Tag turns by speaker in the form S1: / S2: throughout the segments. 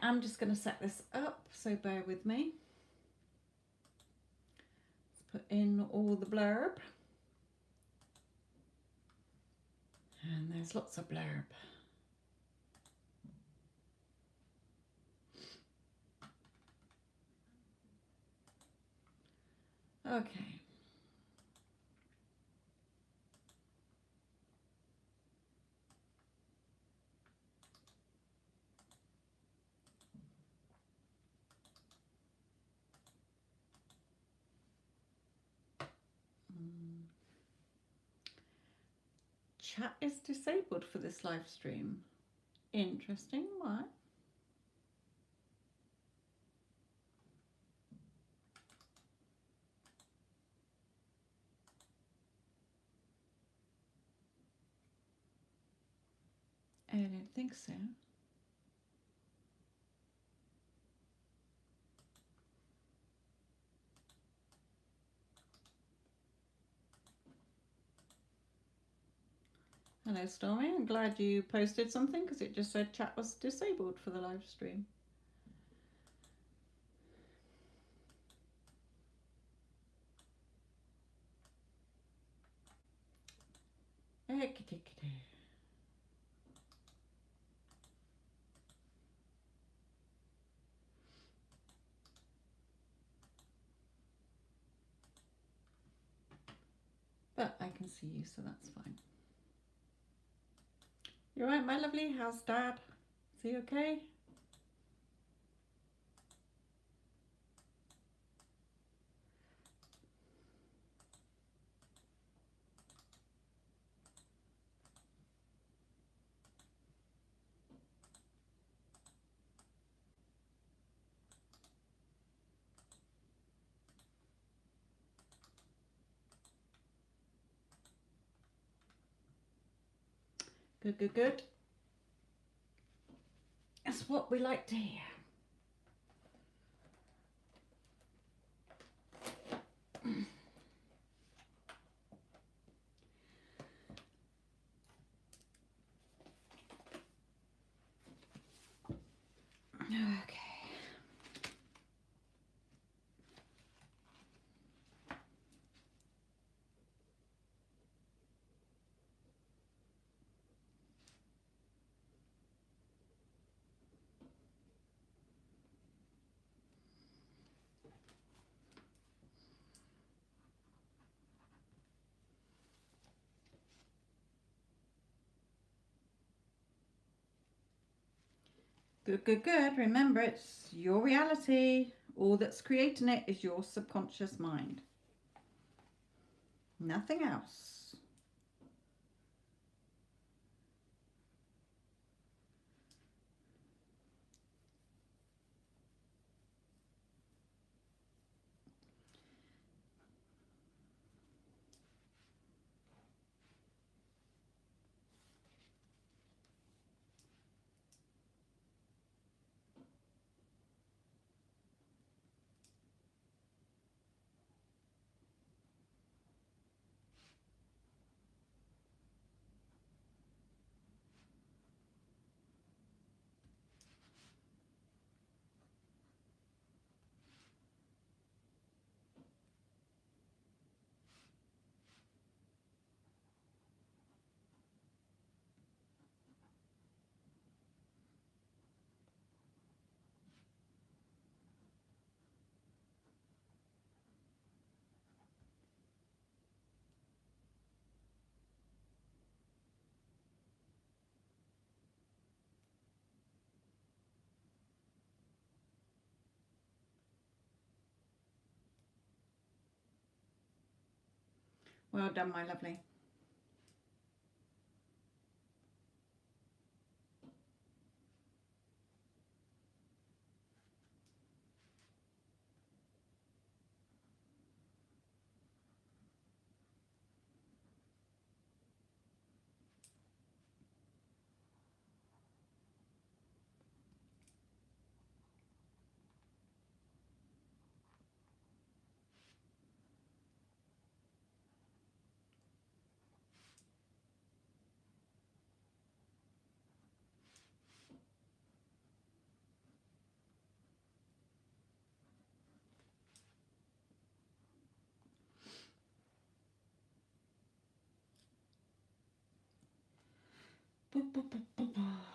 S1: am just going to set this up, so bear with me. Let's put in all the blurb. And there's lots of blurb. Okay. Chat is disabled for this live stream. Interesting. Why? I don't think so. Hello, Stormy. I'm glad you posted something because it just said chat was disabled for the live stream. But I can see you, so that's fine. You're right, my lovely. How's Dad? Is he okay? Good, good, good. That's what we like to hear. Okay. Good, good, good. Remember, it's your reality. All that's creating it is your subconscious mind. Nothing else. Well done, my lovely. Ba-da-ba-da-ba-da-ba-da.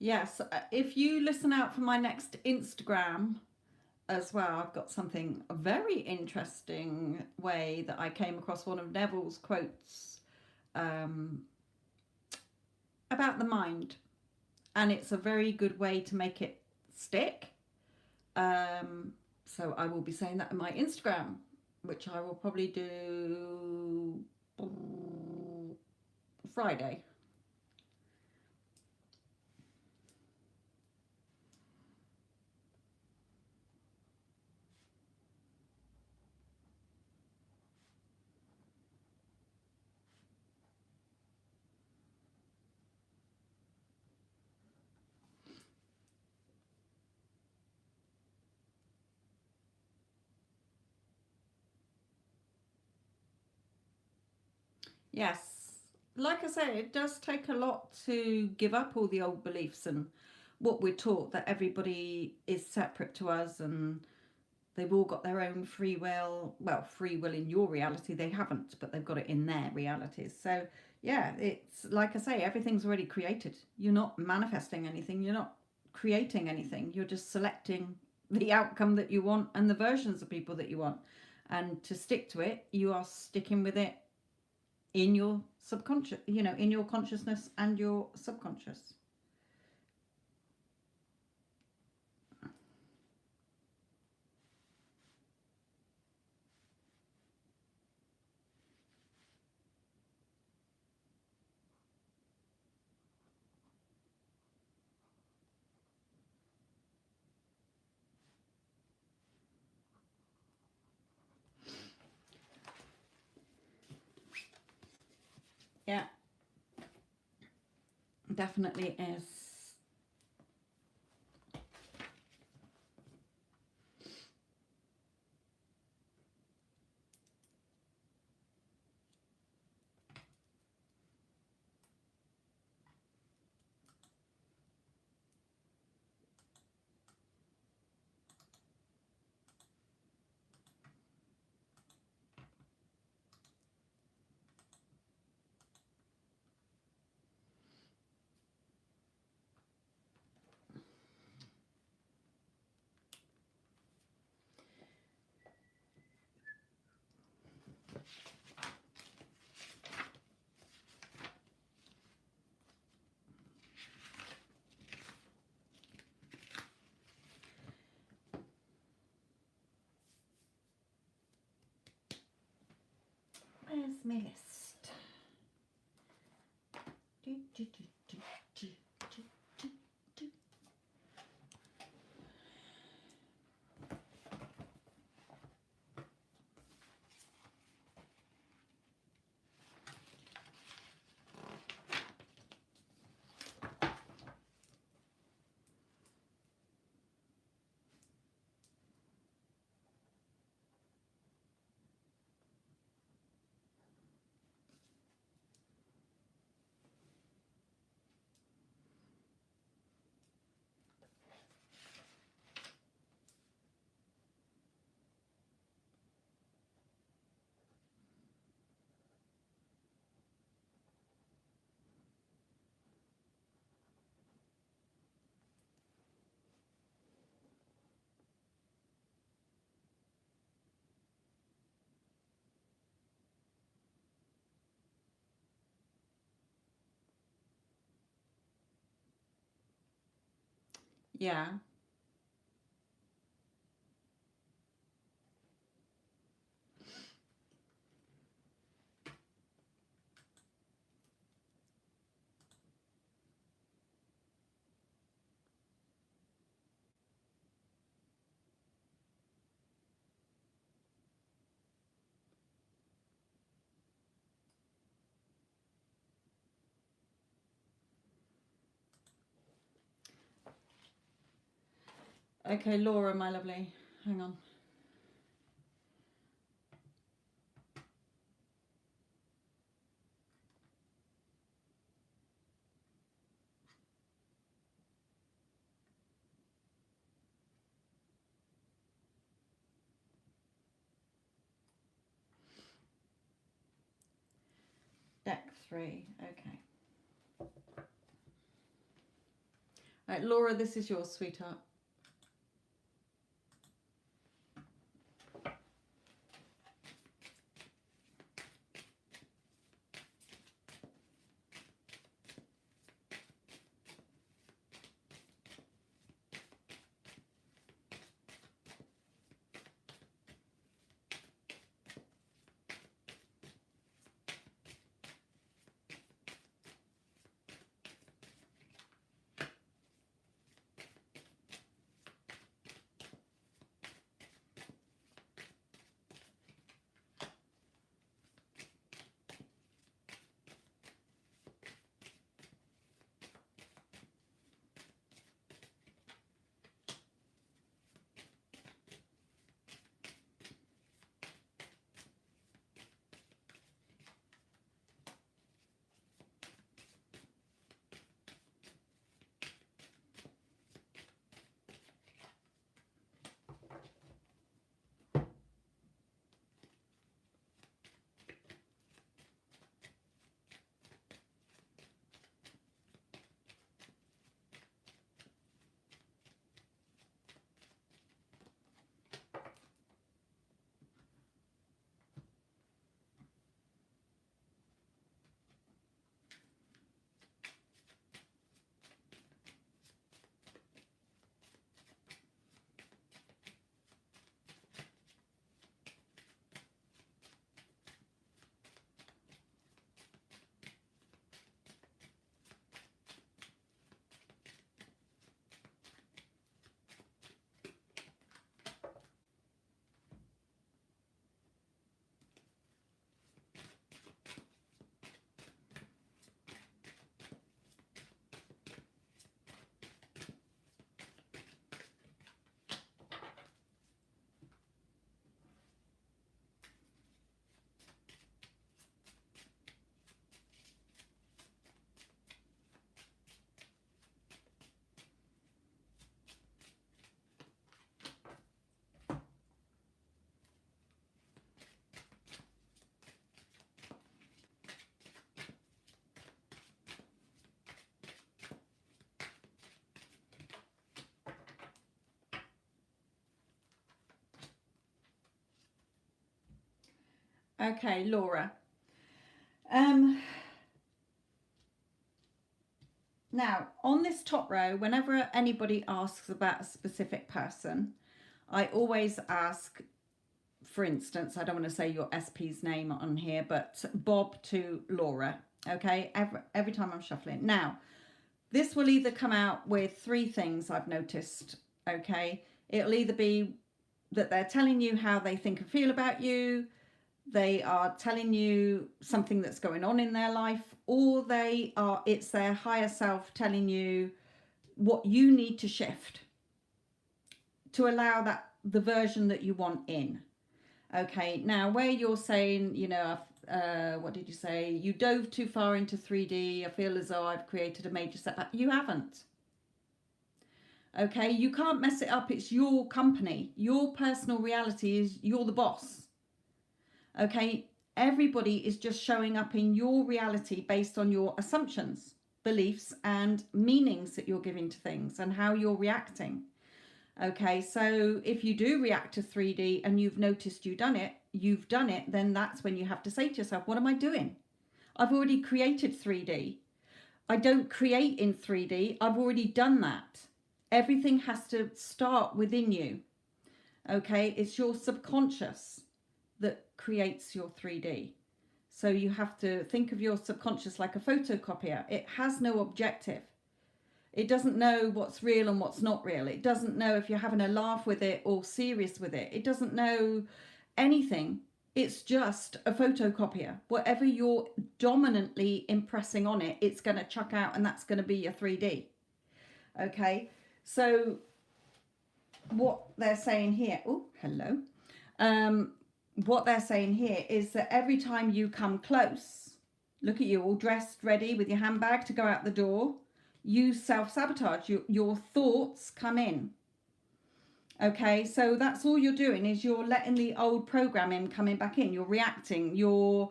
S1: Yes, if you listen out for my next Instagram as well, I've got something a very interesting way that I came across one of Neville's quotes um, about the mind, and it's a very good way to make it stick. Um, so I will be saying that in my Instagram, which I will probably do Friday. Yes, like I say, it does take a lot to give up all the old beliefs and what we're taught that everybody is separate to us and they've all got their own free will. Well, free will in your reality, they haven't, but they've got it in their realities. So, yeah, it's like I say, everything's already created. You're not manifesting anything, you're not creating anything, you're just selecting the outcome that you want and the versions of people that you want. And to stick to it, you are sticking with it in your subconscious, in your consciousness and your subconscious. Yeah, definitely is. Where's my list? Do, do, do, do, do, do, do, do. Yeah. Okay, Laura, my lovely. Hang on. Deck 3. Okay. Right, Laura, this is yours, sweetheart. Okay, Laura. Now, on this top row, whenever anybody asks about a specific person, I always ask, for instance, I don't want to say your SP's name on here, but Bob to Laura. Okay, every time I'm shuffling. Now, this will either come out with three things I've noticed. Okay, it'll either be that they're telling you how they think and feel about you, they are telling you something that's going on in their life, or it's their higher self telling you what you need to shift to allow the version that you want in. Okay, now where you're saying, what did you say? You dove too far into 3D. I feel as though I've created a major setback. You haven't. Okay, you can't mess it up. It's your company. Your personal reality is you're the boss. Okay, everybody is just showing up in your reality based on your assumptions, beliefs, and meanings that you're giving to things and how you're reacting. Okay, so if you do react to 3D and you've noticed you've done it, then that's when you have to say to yourself, what am I doing? I've already created 3D. I don't create in 3D. I've already done that. Everything has to start within you. Okay, it's your subconscious that creates your 3D. So you have to think of your subconscious like a photocopier. It has no objective. It doesn't know what's real and what's not real. It doesn't know if you're having a laugh with it or serious with it. It doesn't know anything. It's just a photocopier. Whatever you're dominantly impressing on it, it's going to chuck out, and that's going to be your 3D. Okay, so what they're saying here, oh, hello. What they're saying here is that every time you come close, look at you all dressed, ready with your handbag to go out the door, you self-sabotage. Your thoughts come in. Okay, so that's all you're doing, is you're letting the old programming coming back in. You're reacting. You're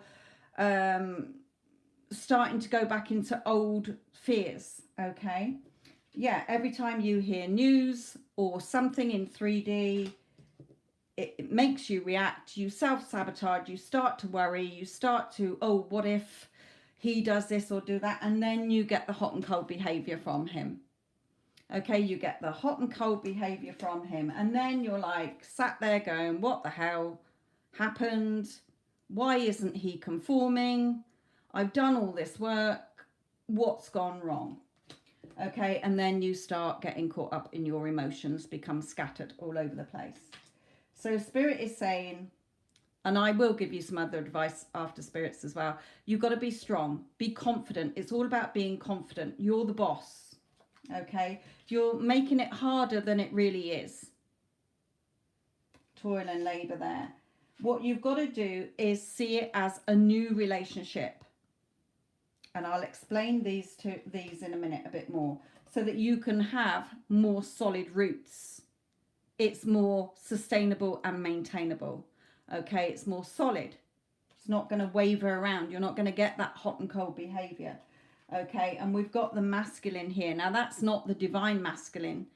S1: starting to go back into old fears. Okay, yeah, every time you hear news or something in 3D, it makes you react. You self-sabotage. You start to worry. You start to, oh, what if he does this or do that? And then you get the hot and cold behavior from him. Okay, you get the hot and cold behavior from him. And then you're like sat there going, what the hell happened? Why isn't he conforming? I've done all this work. What's gone wrong? Okay, and then you start getting caught up in your emotions, become scattered all over the place. So Spirit is saying, and I will give you some other advice after Spirits as well, you've got to be strong, be confident. It's all about being confident. You're the boss. Okay, you're making it harder than it really is. Toil and labor there. What you've got to do is see it as a new relationship. And I'll explain these in a minute a bit more, so that you can have more solid roots. It's more sustainable and maintainable. Okay, it's more solid. It's not going to waver around. You're not going to get that hot and cold behavior. Okay, and we've got the masculine here. Now, that's not the divine masculine.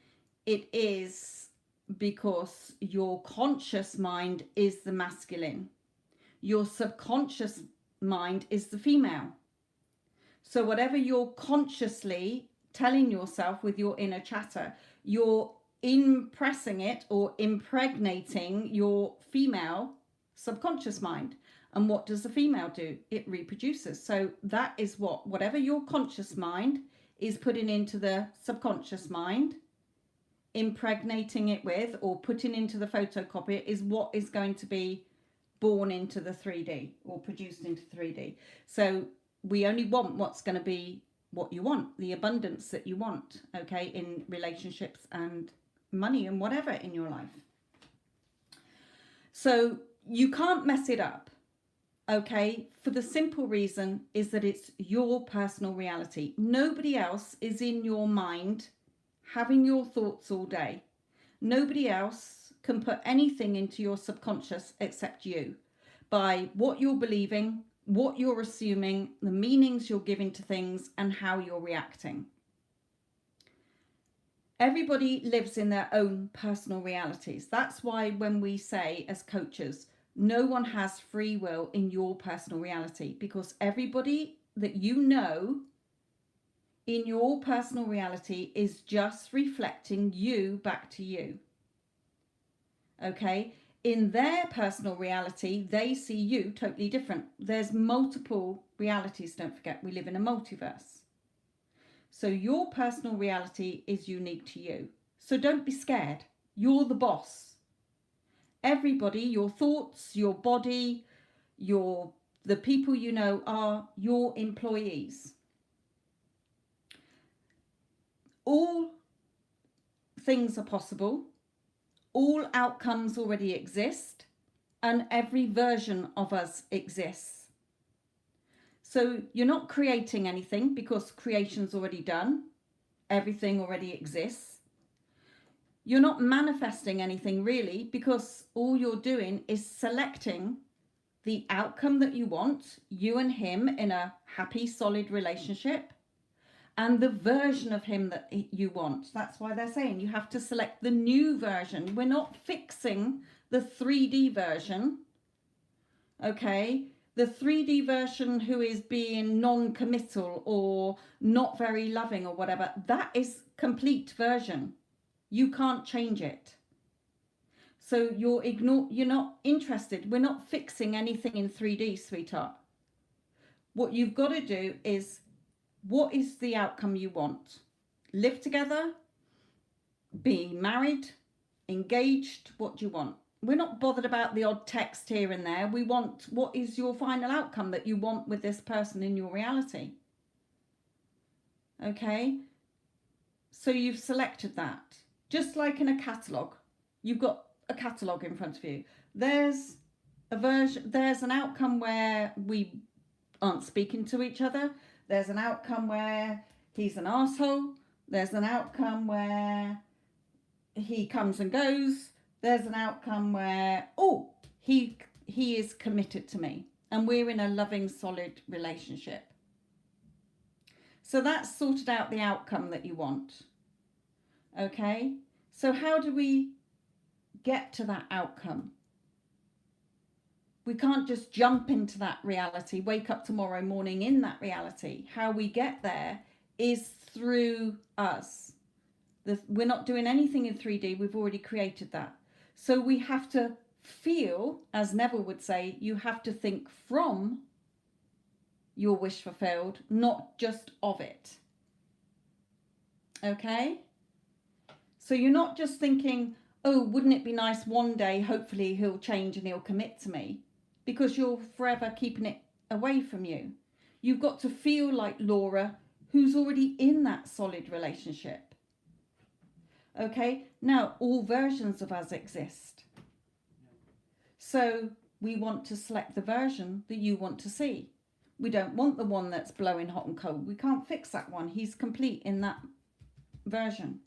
S1: It is because your conscious mind is the masculine. Your subconscious mind is the female. So whatever you're consciously telling yourself with your inner chatter, you're impressing it or impregnating your female subconscious mind. And what does the female do? It reproduces. So that is whatever your conscious mind is putting into the subconscious mind, impregnating it with or putting into the photocopier, is what is going to be born into the 3D or produced into 3D. So we only want what's going to be what you want, the abundance that you want, okay, in relationships and money and whatever in your life. So you can't mess it up, okay, for the simple reason is that it's your personal reality. Nobody else is in your mind having your thoughts all day. Nobody else can put anything into your subconscious except you, by what you're believing, what you're assuming, the meanings you're giving to things, and how you're reacting. Everybody lives in their own personal realities. That's why when we say as coaches, no one has free will in your personal reality, because everybody that you know in your personal reality is just reflecting you back to you. Okay? in their personal reality, they see you totally different. There's multiple realities, don't forget. We live in a multiverse. So your personal reality is unique to you. So don't be scared. You're the boss. Everybody, your thoughts, your body, the people you know are your employees. All things are possible. All outcomes already exist, and every version of us exists. So you're not creating anything because creation's already done. Everything already exists. You're not manifesting anything really, because all you're doing is selecting the outcome that you want, you and him in a happy, solid relationship, and the version of him that you want. That's why they're saying you have to select the new version. We're not fixing the 3D version, okay? The 3D version who is being non-committal or not very loving or whatever, that is complete version. You can't change it. So you're not interested. We're not fixing anything in 3D, sweetheart. What you've got to do is, what is the outcome you want? Live together, be married, engaged, what do you want? We're not bothered about the odd text here and there. We want, what is your final outcome that you want with this person in your reality? Okay? So you've selected that. Just like in a catalogue. You've got a catalogue in front of you. There's an outcome where we aren't speaking to each other. There's an outcome where he's an asshole. There's an outcome where he comes and goes. There's an outcome where, oh, he is committed to me and we're in a loving, solid relationship. So that's sorted out the outcome that you want. Okay? So how do we get to that outcome? We can't just jump into that reality, wake up tomorrow morning in that reality. How we get there is through us. We're not doing anything in 3D. We've already created that. So we have to feel, as Neville would say, you have to think from your wish fulfilled, not just of it. Okay? So you're not just thinking, oh, wouldn't it be nice one day, hopefully he'll change and he'll commit to me, because you're forever keeping it away from you. You've got to feel like Laura, who's already in that solid relationship. Okay, now all versions of us exist. So we want to select the version that you want to see. We don't want the one that's blowing hot and cold. We can't fix that one. He's complete in that version.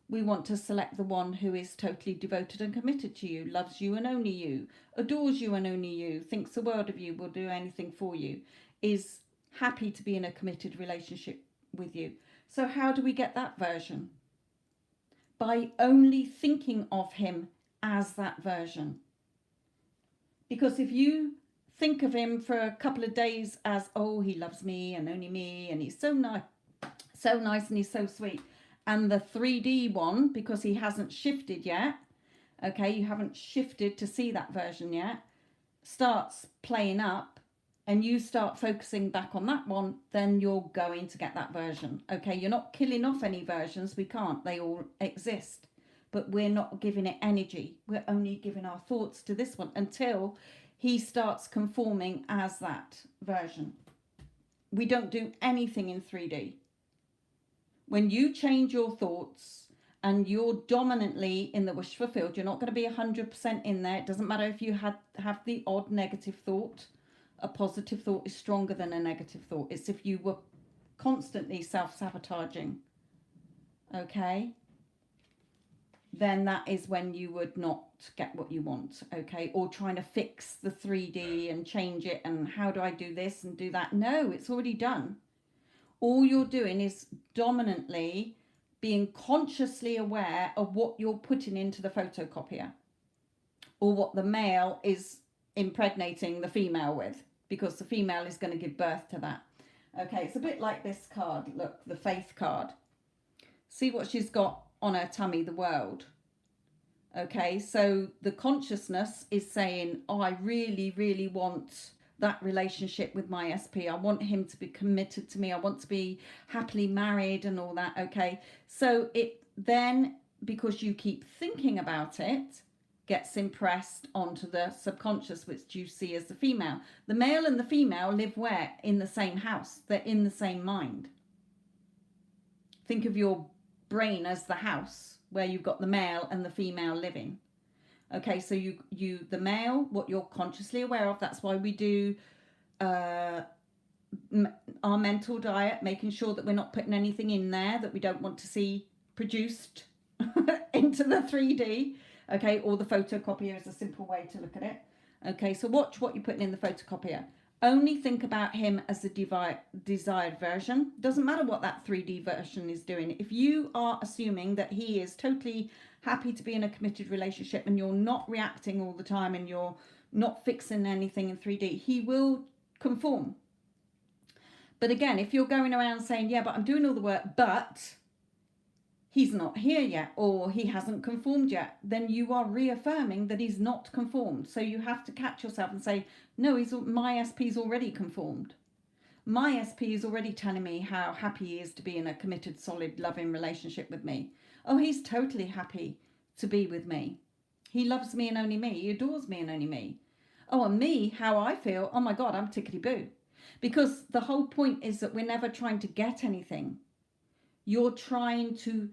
S1: We want to select the one who is totally devoted and committed to you, loves you and only you, adores you and only you, thinks the world of you, will do anything for you, is happy to be in a committed relationship with you. So how do we get that version? By only thinking of him as that version. Because if you think of him for a couple of days as, oh, he loves me and only me, and he's so nice and he's so sweet, and the 3D one, because he hasn't shifted yet, okay, you haven't shifted to see that version yet, starts playing up, and you start focusing back on that one, then you're going to get that version. Okay, you're not killing off any versions. We can't. They all exist. But we're not giving it energy. We're only giving our thoughts to this one until he starts conforming as that version. We don't do anything in 3D. When you change your thoughts and you're dominantly in the wish fulfilled, you're not going to be 100% in there. It doesn't matter if you have the odd negative thought. A positive thought is stronger than a negative thought. It's if you were constantly self-sabotaging, okay, then that is when you would not get what you want, okay, or trying to fix the 3D and change it and how do I do this and do that. No, it's already done. All you're doing is dominantly being consciously aware of what you're putting into the photocopier or what the male is impregnating the female with, because the female is going to give birth to that. Okay, it's a bit like this card. Look, the faith card. See what she's got on her tummy, the world. Okay, so the consciousness is saying, oh, I really, really want that relationship with my SP. I want him to be committed to me. I want to be happily married and all that. Okay, so it then, because you keep thinking about it, gets impressed onto the subconscious, which you see as the female. The male and the female live where? In the same house. They're in the same mind. Think of your brain as the house where you've got the male and the female living. Okay, so you the male, what you're consciously aware of, that's why we do our mental diet, making sure that we're not putting anything in there that we don't want to see produced into the 3D. Okay, or the photocopier is a simple way to look at it. Okay, so watch what you're putting in the photocopier. Only think about him as the desired version. Doesn't matter what that 3D version is doing. If you are assuming that he is totally happy to be in a committed relationship and you're not reacting all the time and you're not fixing anything in 3D, he will conform. But again, if you're going around saying, yeah, but I'm doing all the work, but he's not here yet, or he hasn't conformed yet, then you are reaffirming that he's not conformed. So you have to catch yourself and say, no, my SP's already conformed. My SP is already telling me how happy he is to be in a committed, solid, loving relationship with me. Oh, he's totally happy to be with me. He loves me and only me. He adores me and only me. Oh, and me, how I feel, oh my God, I'm tickety-boo. Because the whole point is that we're never trying to get anything. You're trying to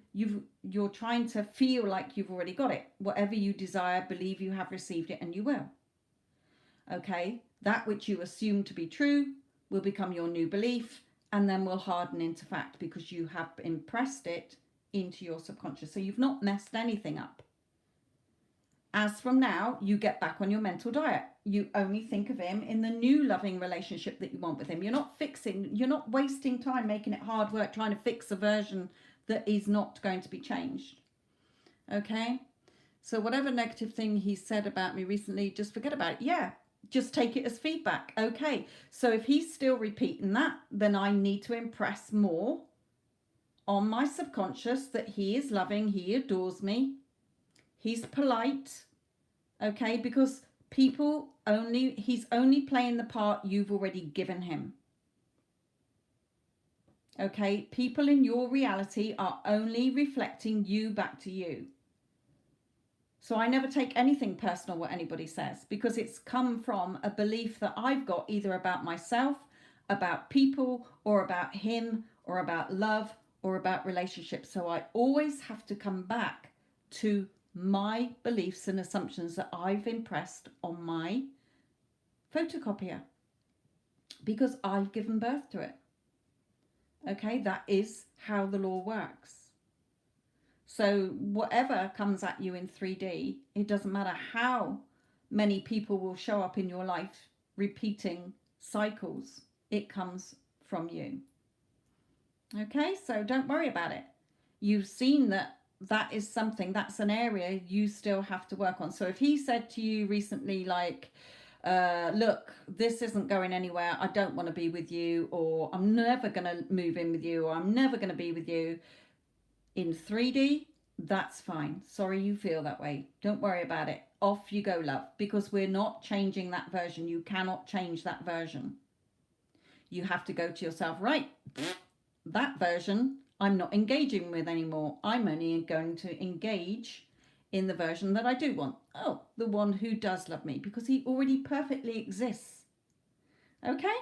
S1: feel like you've already got it. Whatever you desire, believe you have received it, and you will. Okay, that which you assume to be true will become your new belief, and then will harden into fact because you have impressed it into your subconscious. So you've not messed anything up. As from now, you get back on your mental diet. You only think of him in the new loving relationship that you want with him. You're not wasting time making it hard work trying to fix a version that is not going to be changed. Okay? So whatever negative thing he said about me recently, just forget about it. Yeah, just take it as feedback. Okay, so if he's still repeating that, then I need to impress more on my subconscious that he is loving, he adores me, he's polite. Okay, because he's only playing the part you've already given him. Okay, people in your reality are only reflecting you back to you. So I never take anything personal what anybody says, because it's come from a belief that I've got either about myself, about people, or about him, or about love, or about relationships. So I always have to come back to my beliefs and assumptions that I've impressed on my photocopier because I've given birth to it. Okay, that is how the law works. So whatever comes at you in 3D, it doesn't matter how many people will show up in your life repeating cycles, it comes from you. Okay, so don't worry about it. You've seen that is something, that's an area you still have to work on. So if he said to you recently, like, look, this isn't going anywhere, I don't want to be with you, or I'm never going to move in with you, or I'm never going to be with you, in 3D, that's fine. Sorry you feel that way. Don't worry about it. Off you go, love, because we're not changing that version. You cannot change that version. You have to go to yourself, right, that version I'm not engaging with anymore. I'm only going to engage in the version that I do want. Oh, the one who does love me, because he already perfectly exists. Okay?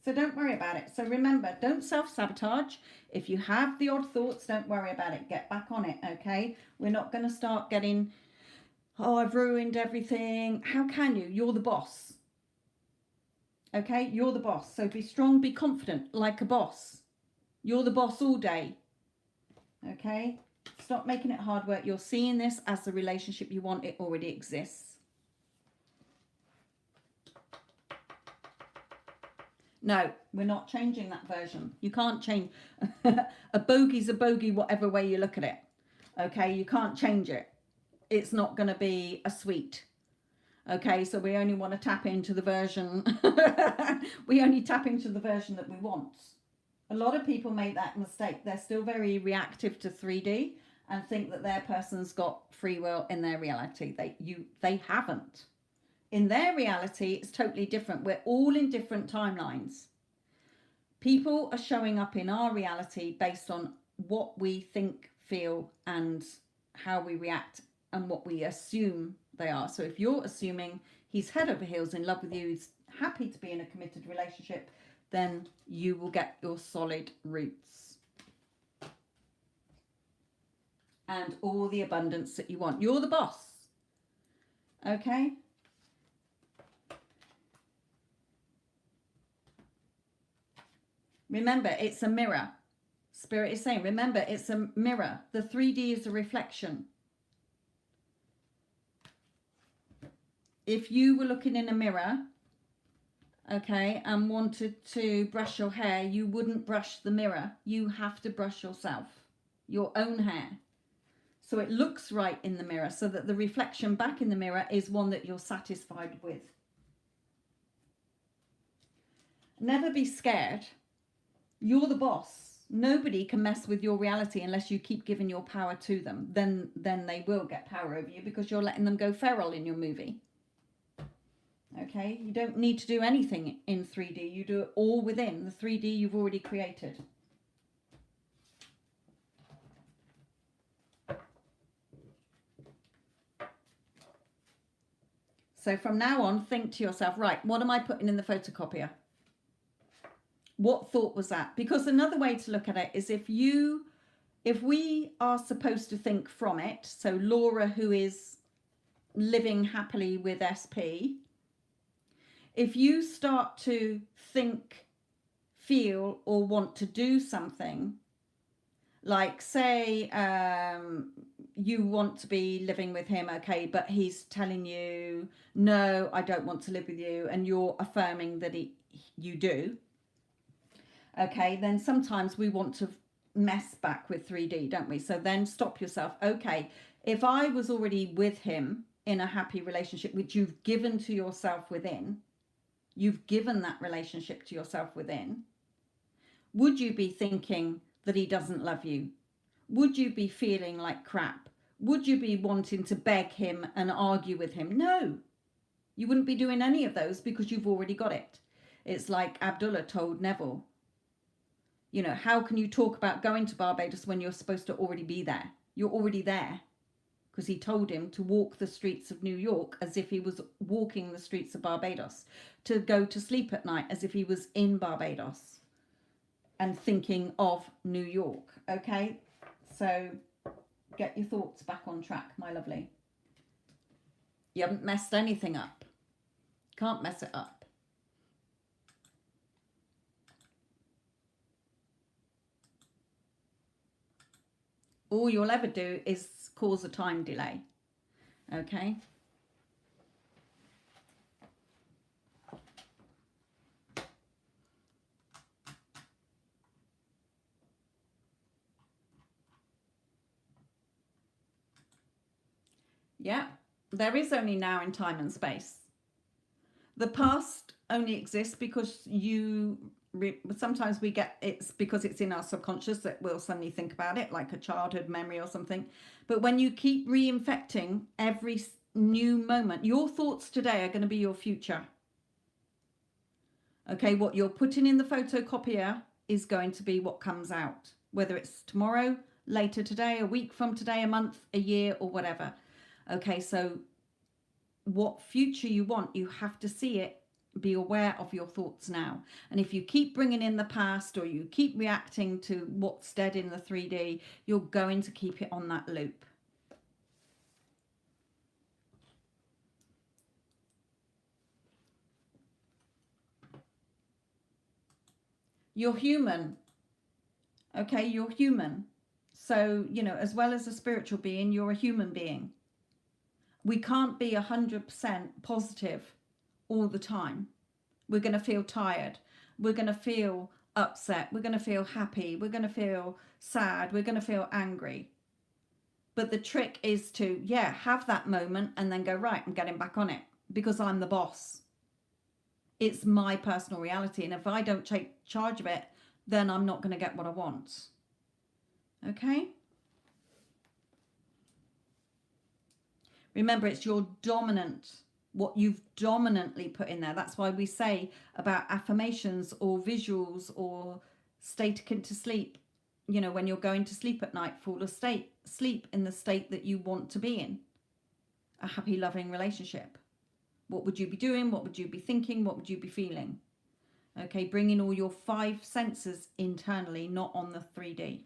S1: So don't worry about it. So remember, don't self-sabotage. If you have the odd thoughts, don't worry about it. Get back on it, okay? We're not going to start getting, oh, I've ruined everything. How can you? You're the boss. Okay? You're the boss. So be strong, be confident, like a boss. You're the boss all day. Okay? Stop making it hard work. You're seeing this as the relationship you want. It already exists. No, we're not changing that version. You can't change. A bogey's a bogey whatever way you look at it. Okay? You can't change it. It's not going to be a sweet. Okay? So we only want to tap into the version. We only tap into the version that we want. A lot of people make that mistake. They're still very reactive to 3D, and think that their person's got free will in their reality. They haven't. In their reality, it's totally different. We're all in different timelines. People are showing up in our reality based on what we think, feel, and how we react, and what we assume they are. So if you're assuming he's head over heels in love with you, he's happy to be in a committed relationship, then you will get your solid roots and all the abundance that you want. You're the boss. Okay? Remember, it's a mirror. Spirit is saying, remember, it's a mirror. The 3D is a reflection. If you were looking in a mirror, okay, and wanted to brush your hair, you wouldn't brush the mirror. You have to brush yourself, your own hair. So it looks right in the mirror, so that the reflection back in the mirror is one that you're satisfied with. Never be scared. You're the boss. Nobody can mess with your reality unless you keep giving your power to them. Then they will get power over you because you're letting them go feral in your movie. Okay, you don't need to do anything in 3D. You do it all within the 3D you've already created. So from now on, think to yourself, right, what am I putting in the photocopier? What thought was that? Because another way to look at it is if we are supposed to think from it, so Laura, who is living happily with SP, if you start to think, feel, or want to do something, like say you want to be living with him, okay, but he's telling you, no, I don't want to live with you, and you're affirming that you do, okay, then sometimes we want to mess back with 3D, don't we? So then stop yourself. Okay, if I was already with him in a happy relationship, which you've given to yourself within, you've given that relationship to yourself within, would you be thinking that he doesn't love you? Would you be feeling like crap? Would you be wanting to beg him and argue with him? No, you wouldn't be doing any of those because you've already got it. It's like Abdullah told Neville, you know, how can you talk about going to Barbados when you're supposed to already be there? You're already there. Because he told him to walk the streets of New York as if he was walking the streets of Barbados, to go to sleep at night as if he was in Barbados and thinking of New York. Okay, so get your thoughts back on track, my lovely. You haven't messed anything up. Can't mess it up. All you'll ever do is cause a time delay. Okay? Yeah, there is only now in time and space. The past only exists because sometimes we get, it's because it's in our subconscious that we'll suddenly think about it, like a childhood memory or something. But when you keep reinfecting every new moment, your thoughts today are going to be your future. Okay, what you're putting in the photocopier is going to be what comes out, whether it's tomorrow, later today, a week from today, a month, a year, or whatever. Okay, so what future you want, you have to see it. Be aware of your thoughts now. And if you keep bringing in the past, or you keep reacting to what's dead in the 3D, you're going to keep it on that loop. You're human. Okay, you're human. So, you know, as well as a spiritual being, you're a human being. We can't be 100% positive all the time. We're going to feel tired. We're going to feel upset. We're going to feel happy. We're going to feel sad. We're going to feel angry. But the trick is to, have that moment and then go, right, I'm getting back on it because I'm the boss. It's my personal reality. And if I don't take charge of it, then I'm not going to get what I want. Okay? Remember, it's your dominant, what you've dominantly put in there. That's why we say about affirmations or visuals or stay to sleep. You know, when you're going to sleep at night, sleep in the state that you want to be in. A happy, loving relationship. What would you be doing? What would you be thinking? What would you be feeling? Okay, bring in all your 5 senses internally, not on the 3D.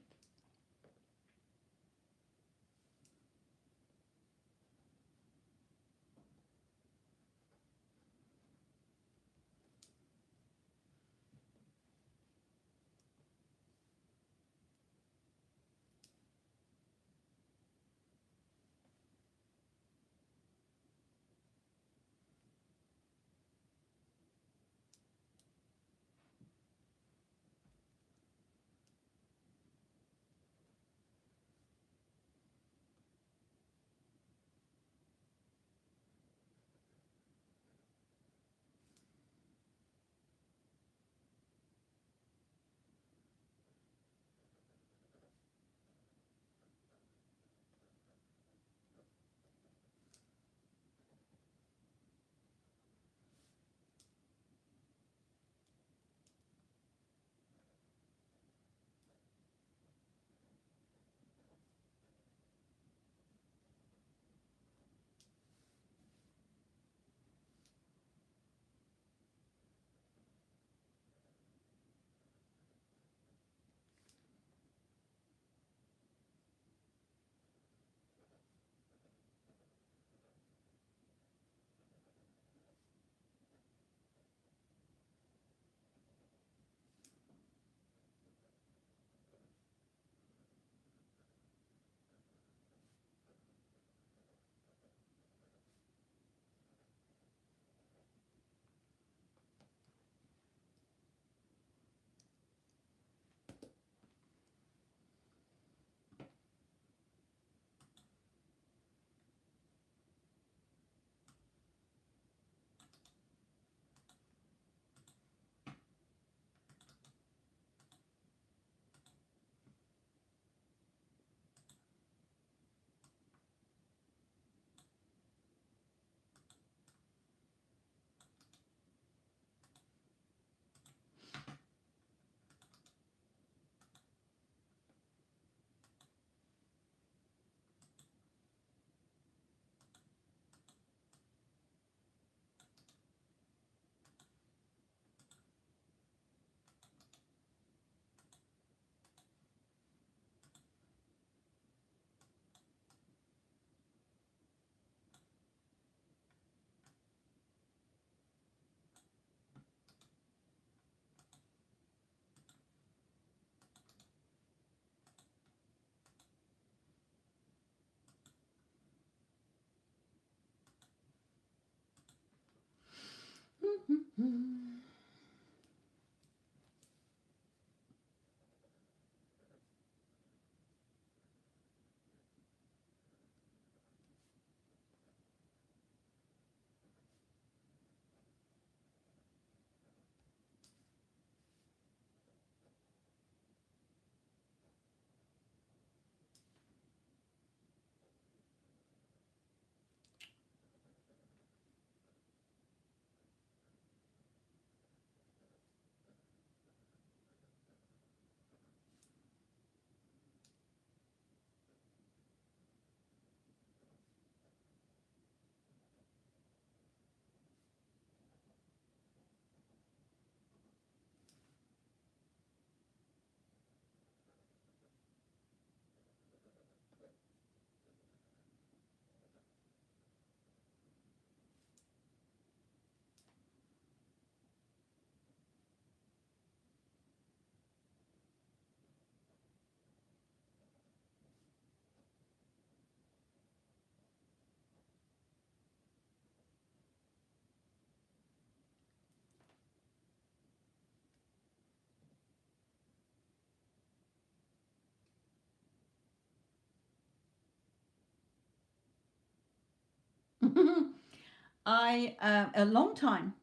S1: A long time.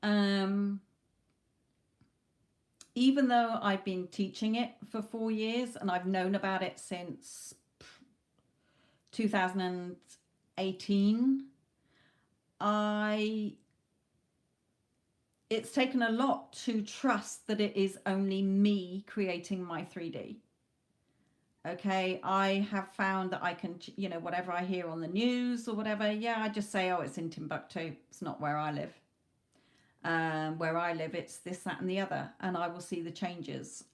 S1: Um, Even though I've been teaching it for 4 years and I've known about it since 2018, it's taken a lot to trust that it is only me creating my 3D. Okay, I have found that I can, whatever I hear on the news or whatever, yeah, I just say, oh, it's in Timbuktu. It's not where I live. Where I live, it's this, that, and the other, and I will see the changes.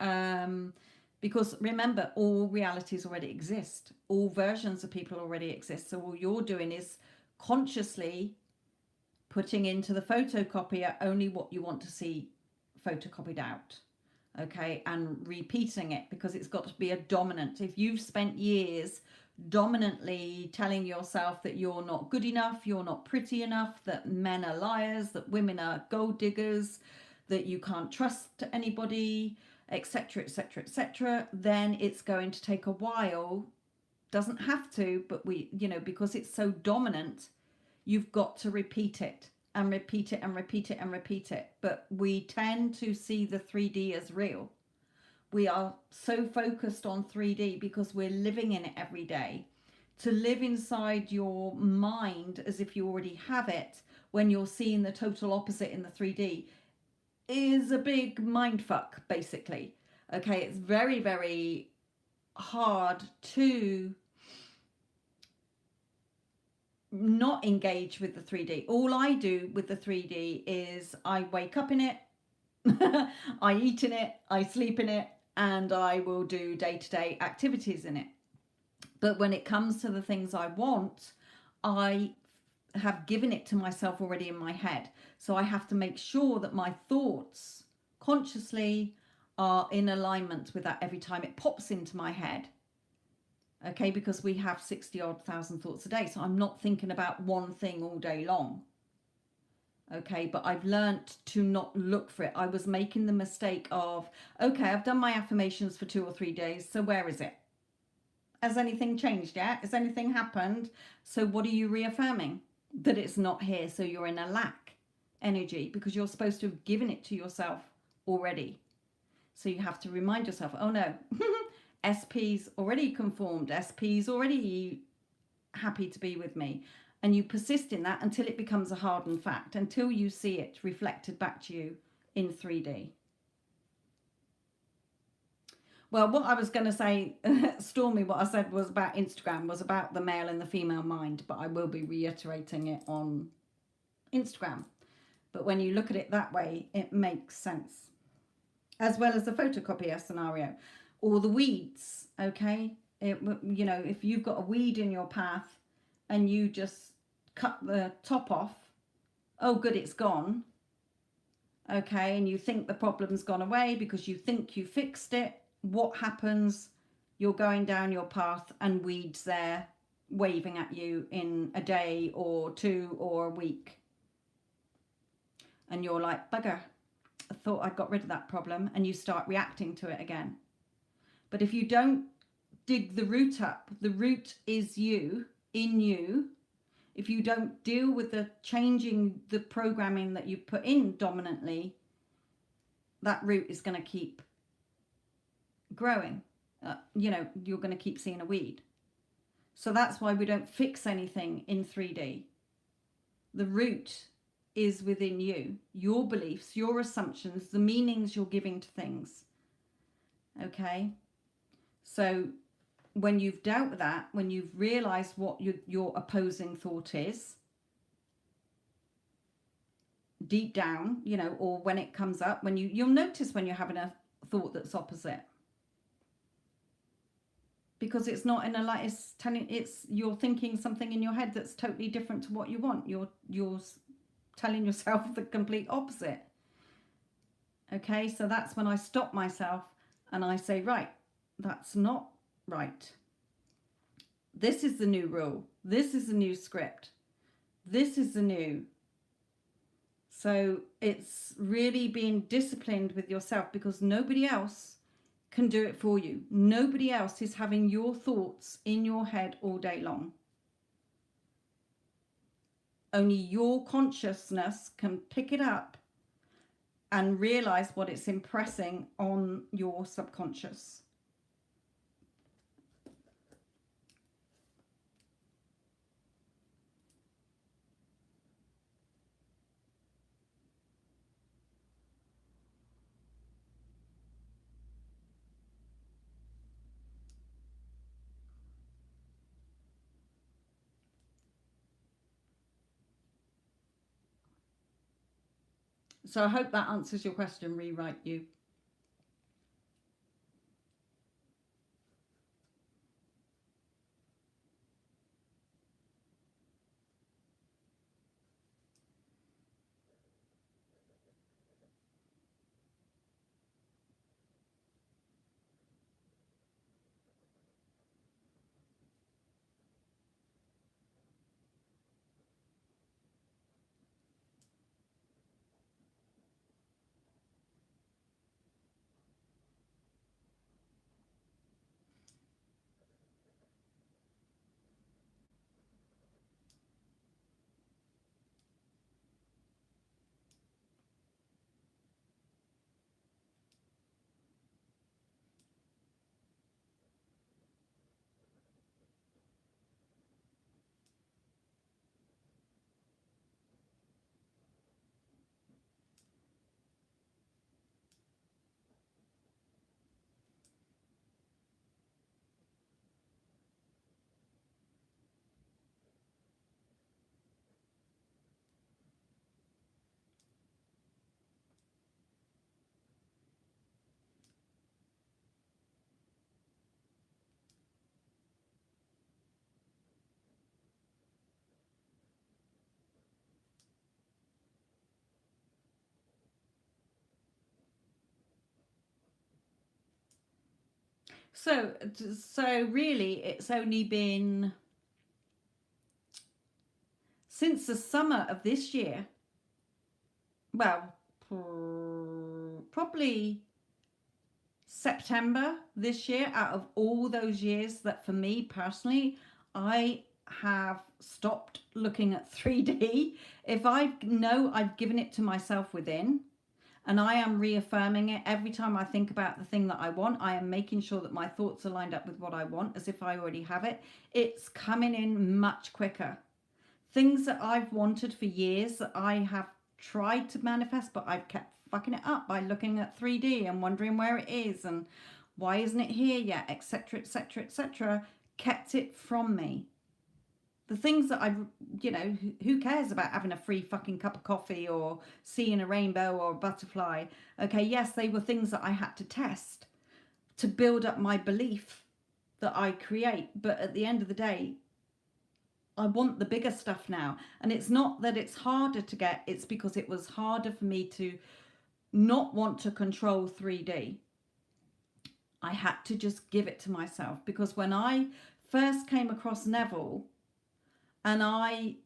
S1: Because remember, all realities already exist. All versions of people already exist. So all you're doing is consciously putting into the photocopier only what you want to see photocopied out. Okay, and repeating it, because it's got to be a dominant. If you've spent years dominantly telling yourself that you're not good enough, you're not pretty enough, that men are liars, that women are gold diggers, that you can't trust anybody, etc., etc., etc., then it's going to take a while. Doesn't have to, but because it's so dominant, you've got to repeat it and repeat it and repeat it and repeat it. But we tend to see the 3D as real. We are so focused on 3D because we're living in it every day. To live inside your mind as if you already have it when you're seeing the total opposite in the 3D is a big mind fuck, basically. Okay, it's very, very hard to not engage with the 3D. All I do with the 3D is I wake up in it, I eat in it, I sleep in it, and I will do day-to-day activities in it. But when it comes to the things I want, I have given it to myself already in my head. So I have to make sure that my thoughts consciously are in alignment with that every time it pops into my head. Okay, because we have 60-odd thousand thoughts a day. So I'm not thinking about one thing all day long. Okay, but I've learned to not look for it. I was making the mistake of, okay, I've done my affirmations for 2 or 3 days. So where is it? Has anything changed yet? Has anything happened? So what are you reaffirming? That it's not here. So you're in a lack energy because you're supposed to have given it to yourself already. So you have to remind yourself, oh no, SP's already conformed. SP's already happy to be with me. And you persist in that until it becomes a hardened fact, until you see it reflected back to you in 3D. Well, what I was going to say, Stormy, what I said was about Instagram, was about the male and the female mind, but I will be reiterating it on Instagram. But when you look at it that way, it makes sense. As well as the photocopier scenario. Or the weeds, okay? If you've got a weed in your path and you just cut the top off, oh good, it's gone. Okay, and you think the problem's gone away because you think you fixed it. What happens? You're going down your path and weeds there waving at you in a day or 2 or a week. And you're like, bugger, I thought I got rid of that problem, and you start reacting to it again. But if you don't dig the root up, the root is you, in you. If you don't deal with the changing the programming that you put in dominantly, that root is going to keep growing. You're going to keep seeing a weed. So that's why we don't fix anything in 3D. The root is within you, your beliefs, your assumptions, the meanings you're giving to things. Okay? So when you've dealt with that, when you've realized what your opposing thought is, deep down, or when it comes up, when you'll notice when you're having a thought that's opposite. Because it's not in a light, you're thinking something in your head that's totally different to what you want. You're telling yourself the complete opposite. Okay, so that's when I stop myself and I say, right, that's not right. This is the new rule. This is the new script. This is the new. So it's really being disciplined with yourself, because nobody else can do it for you. Nobody else is having your thoughts in your head all day long. Only your consciousness can pick it up and realize what it's impressing on your subconscious. So I hope that answers your question, Rewrite You. So, so really, it's only been since the summer of this year. Well, probably September this year, out of all those years, that for me personally, I have stopped looking at 3D. If I know I've given it to myself within, and I am reaffirming it every time I think about the thing that I want, I am making sure that my thoughts are lined up with what I want as if I already have it. It's coming in much quicker. Things that I've wanted for years that I have tried to manifest, but I've kept fucking it up by looking at 3D and wondering where it is and why isn't it here yet, etc., etc., etc., kept it from me. The things that who cares about having a free fucking cup of coffee or seeing a rainbow or a butterfly? Okay, yes, they were things that I had to test to build up my belief that I create. But at the end of the day, I want the bigger stuff now. And it's not that it's harder to get, it's because it was harder for me to not want to control 3D. I had to just give it to myself, because when I first came across Neville and I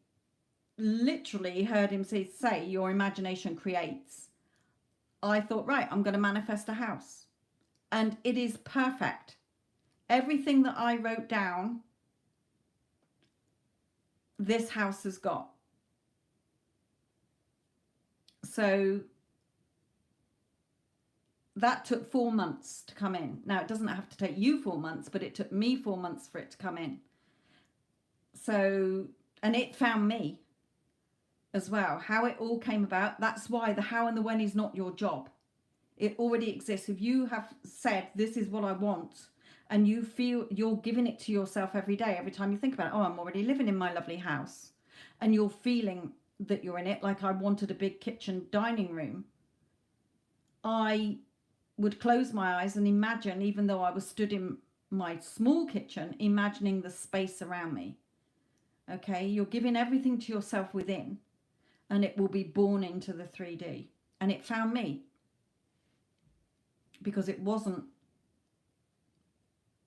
S1: literally heard him say your imagination creates, I thought, right, I'm going to manifest a house. And it is perfect. Everything that I wrote down, this house has got. So that took 4 months to come in. Now, it doesn't have to take you 4 months, but it took me 4 months for it to come in. So, and it found me as well. How it all came about, that's why the how and the when is not your job. It already exists. If you have said, this is what I want, and you feel you're giving it to yourself every day, every time you think about it, oh, I'm already living in my lovely house, and you're feeling that you're in it. Like I wanted a big kitchen dining room. I would close my eyes and imagine, even though I was stood in my small kitchen, imagining the space around me. Okay, you're giving everything to yourself within, and it will be born into the 3D. And it found me, because it wasn't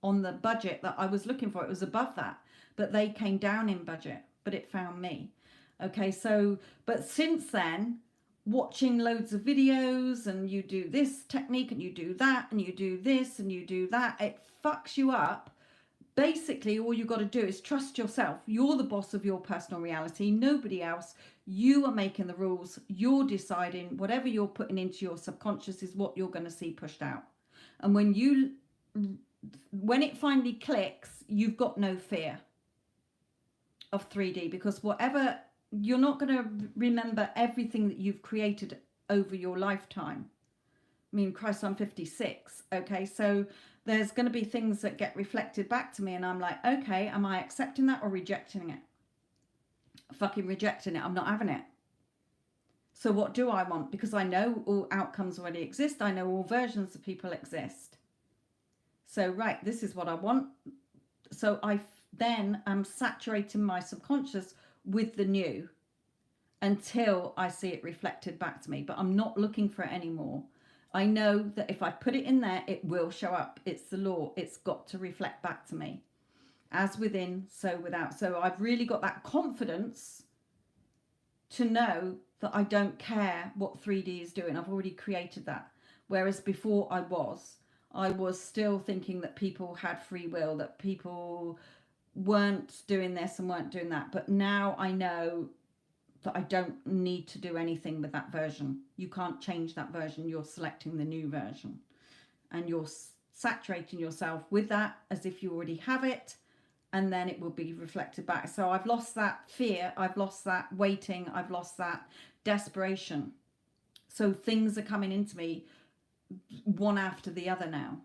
S1: on the budget that I was looking for. It was above that, but they came down in budget, but it found me. Okay, so, but since then, watching loads of videos, and you do this technique and you do that and you do this and you do that, it fucks you up. Basically, all you got to do is trust yourself. You're the boss of your personal reality, nobody else. You are making the rules. You're deciding. Whatever you're putting into your subconscious is what you're going to see pushed out. And when it finally clicks, you've got no fear of 3D, because whatever, you're not going to remember everything that you've created over your lifetime. I mean, Christ, I'm 56. Okay, so there's going to be things that get reflected back to me, and I'm like, okay, am I accepting that or rejecting it? Fucking rejecting it. I'm not having it. So what do I want? Because I know all outcomes already exist. I know all versions of people exist. So, right, this is what I want. So I then am saturating my subconscious with the new until I see it reflected back to me. But I'm not looking for it anymore. I know that if I put it in there, it will show up. It's the law. It's got to reflect back to me. As within, so without. So I've really got that confidence to know that I don't care what 3D is doing. I've already created that. Whereas before I was still thinking that people had free will, that people weren't doing this and weren't doing that. But now I know that I don't need to do anything with that version. You can't change that version. You're selecting the new version. And you're saturating yourself with that as if you already have it. And then it will be reflected back. So I've lost that fear. I've lost that waiting. I've lost that desperation. So things are coming into me one after the other now,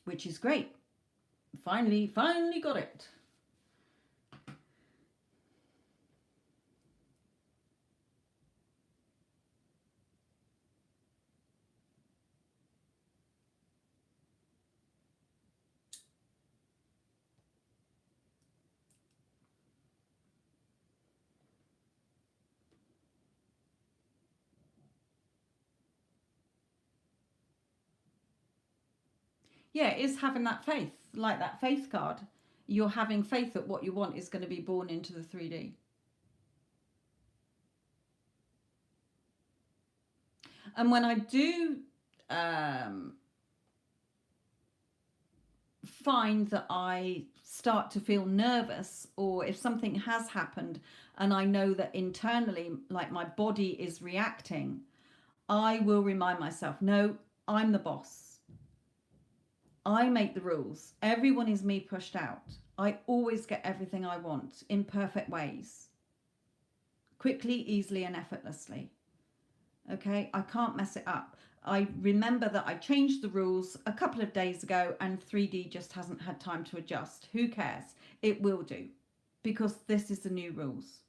S1: which is great. Finally got it. Yeah, it is having that faith, like that faith card. You're having faith that what you want is going to be born into the 3D. And when I do find that I start to feel nervous, or if something has happened and I know that internally, like my body is reacting, I will remind myself, no, I'm the boss. I make the rules. Everyone is me pushed out. I always get everything I want in perfect ways. Quickly, easily, and effortlessly. Okay, I can't mess it up. I remember that I changed the rules a couple of days ago and 3D just hasn't had time to adjust. Who cares? It will do, because this is the new rules.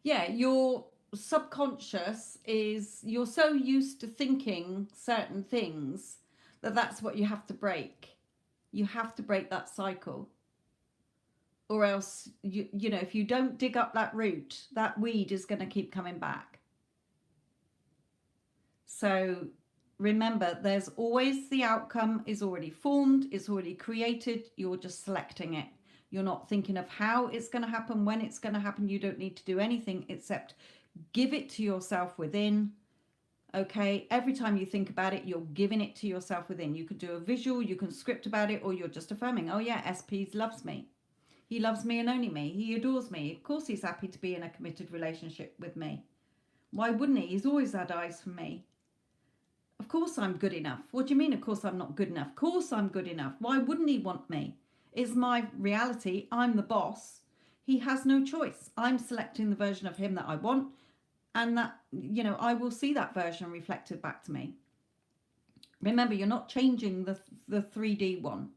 S1: Yeah, your subconscious is, you're so used to thinking certain things that that's what you have to break. You have to break that cycle, or else you know, if you don't dig up that root, that weed is going to keep coming back. So remember, there's always, the outcome is already formed, it's already created, you're just selecting it. You're not thinking of how it's going to happen, when it's going to happen. You don't need to do anything except give it to yourself within. Okay, every time you think about it, you're giving it to yourself within. You could do a visual, you can script about it, or you're just affirming, oh yeah, SP loves me. He loves me and only me. He adores me. Of course he's happy to be in a committed relationship with me. Why wouldn't he? He's always had eyes for me. Of course I'm good enough. What do you mean, of course I'm not good enough? Of course I'm good enough. Why wouldn't he want me? It's my reality. I'm the boss. He has no choice. I'm selecting the version of him that I want, and that, you know, I will see that version reflected back to me. Remember, you're not changing the 3D one,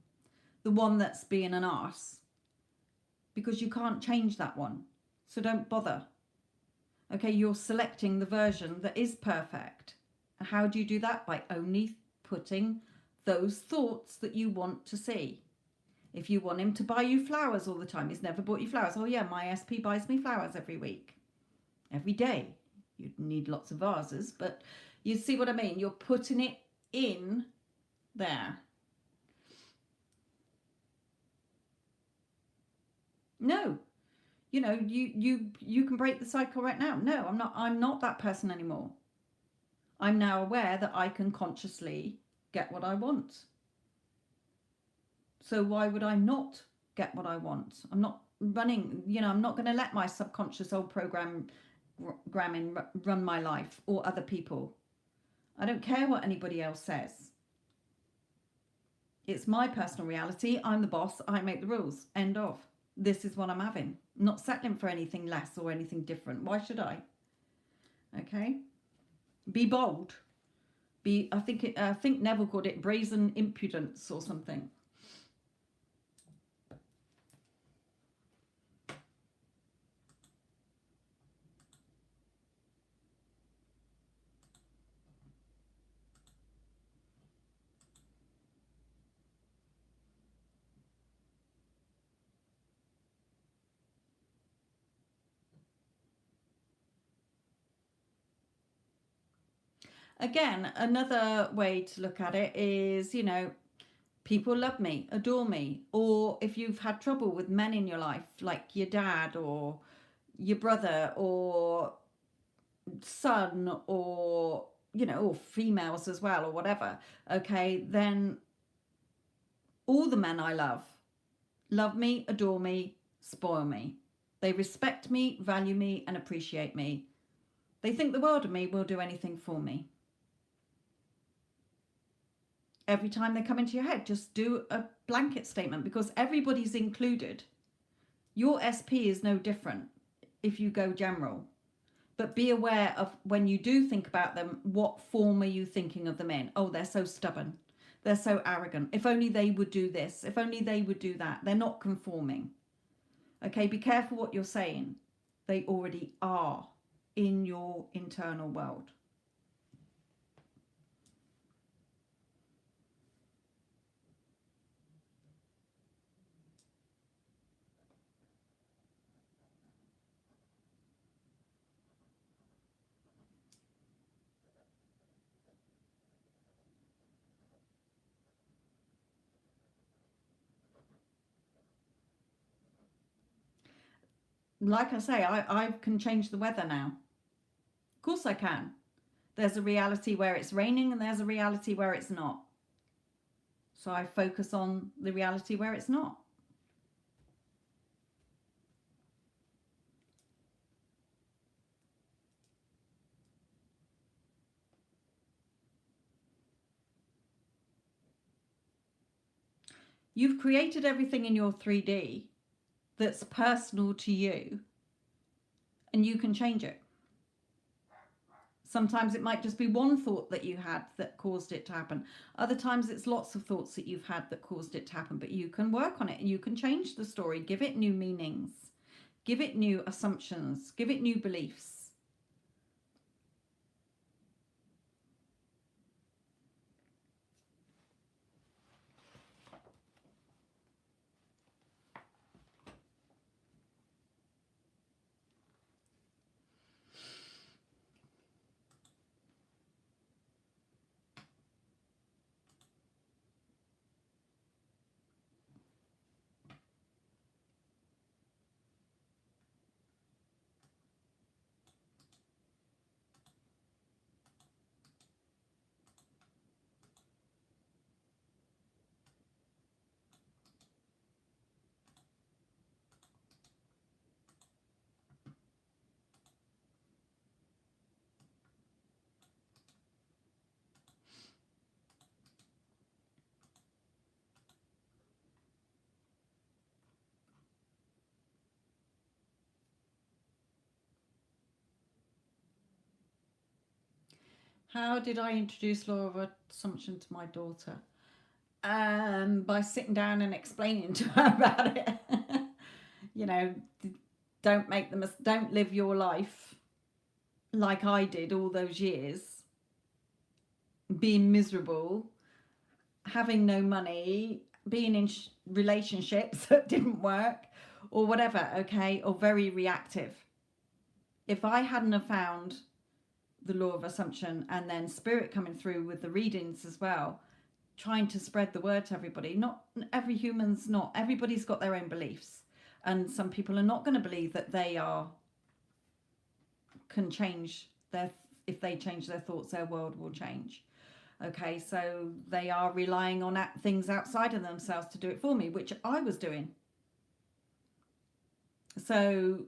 S1: the one that's being an arse, because you can't change that one. So don't bother. Okay, you're selecting the version that is perfect. How do you do that? By only putting those thoughts that you want to see. If you want him to buy you flowers all the time, he's never bought you flowers. Oh yeah, my SP buys me flowers every week, every day. You'd need lots of vases, but you see what I mean? You're putting it in there. No, You know, you can break the cycle right now. No, I'm not that person anymore. I'm now aware that I can consciously get what I want. So why would I not get what I want? I'm not running, I'm not going to let my subconscious old programming run my life or other people. I don't care what anybody else says. It's my personal reality. I'm the boss. I make the rules. End of. This is what I'm having. I'm not settling for anything less or anything different. Why should I? Okay. Be bold. I think Neville called it brazen impudence or something. Again, another way to look at it is, people love me, adore me. Or if you've had trouble with men in your life, like your dad or your brother or son or, or females as well or whatever, okay, then all the men I love me, adore me, spoil me. They respect me, value me, and appreciate me. They think the world of me, will do anything for me. Every time they come into your head, just do a blanket statement, because everybody's included. Your SP is no different if you go general. But be aware of, when you do think about them, what form are you thinking of them in? Oh, they're so stubborn. They're so arrogant. If only they would do this. If only they would do that. They're not conforming. Okay, be careful what you're saying. They already are in your internal world. Like I say, I can change the weather now. Of course I can. There's a reality where it's raining and there's a reality where it's not. So I focus on the reality where it's not. You've created everything in your 3D that's personal to you, and you can change it. Sometimes it might just be one thought that you had that caused it to happen. Other times it's lots of thoughts that you've had that caused it to happen, but you can work on it and you can change the story, give it new meanings, give it new assumptions, give it new beliefs. How did I introduce law of assumption to my daughter? By sitting down and explaining to her about it. You know, don't live your life like I did all those years, being miserable, having no money, being in relationships that didn't work, or whatever, okay, or very reactive. If I hadn't have found the law of assumption and then spirit coming through with the readings as well, trying to spread the word to everybody, not every human's not, everybody's got their own beliefs. And some people are not going to believe that they are can change their, if they change their thoughts, their world will change. Okay, so they are relying on things outside of themselves to do it for me, which I was doing. So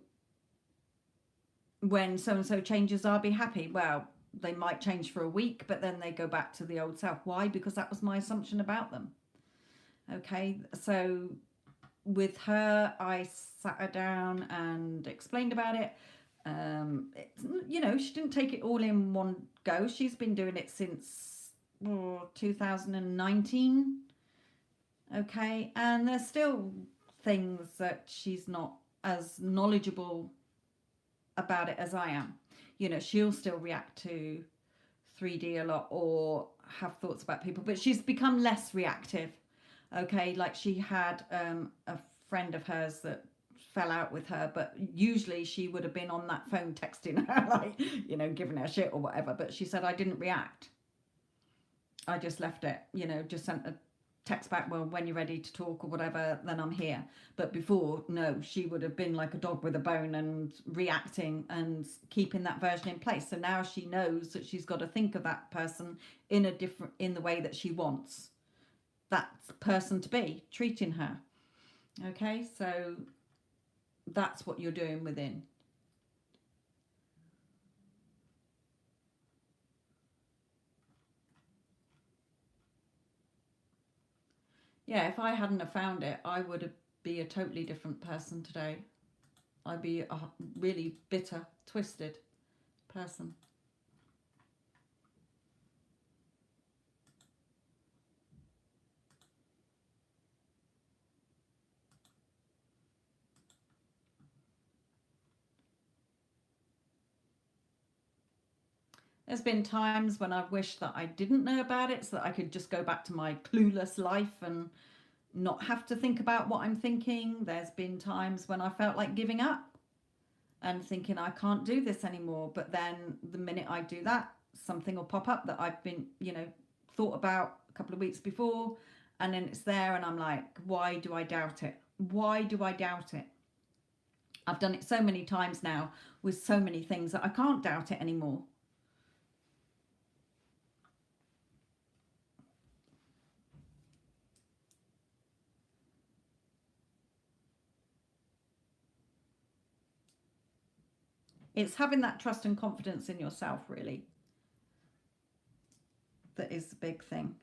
S1: when so and so changes, I'll be happy. Well, they might change for a week, but then they go back to the old self. Why? Because that was my assumption about them. Okay, so with her, I sat her down and explained about it. She didn't take it all in one go. She's been doing it since 2019. Okay, and there's still things that she's not as knowledgeable about it as I am. She'll still react to 3D a lot or have thoughts about people, but she's become less reactive. Okay, like she had a friend of hers that fell out with her, but usually she would have been on that phone texting her, like, giving her shit or whatever. But she said, I didn't react. I just left it, just sent a text back, well, when you're ready to talk or whatever, then I'm here. But before, no, she would have been like a dog with a bone and reacting and keeping that version in place. So now she knows that she's got to think of that person in the way that she wants that person to be treating her. Okay, so that's what you're doing within. Yeah, if I hadn't have found it, I would be a totally different person today. I'd be a really bitter, twisted person. There's been times when I've wished that I didn't know about it so that I could just go back to my clueless life and not have to think about what I'm thinking. There's been times when I felt like giving up and thinking I can't do this anymore. But then the minute I do that, something will pop up that I've been, thought about a couple of weeks before. And then it's there and I'm like, why do I doubt it? Why do I doubt it? I've done it so many times now with so many things that I can't doubt it anymore. It's having that trust and confidence in yourself, really, that is the big thing.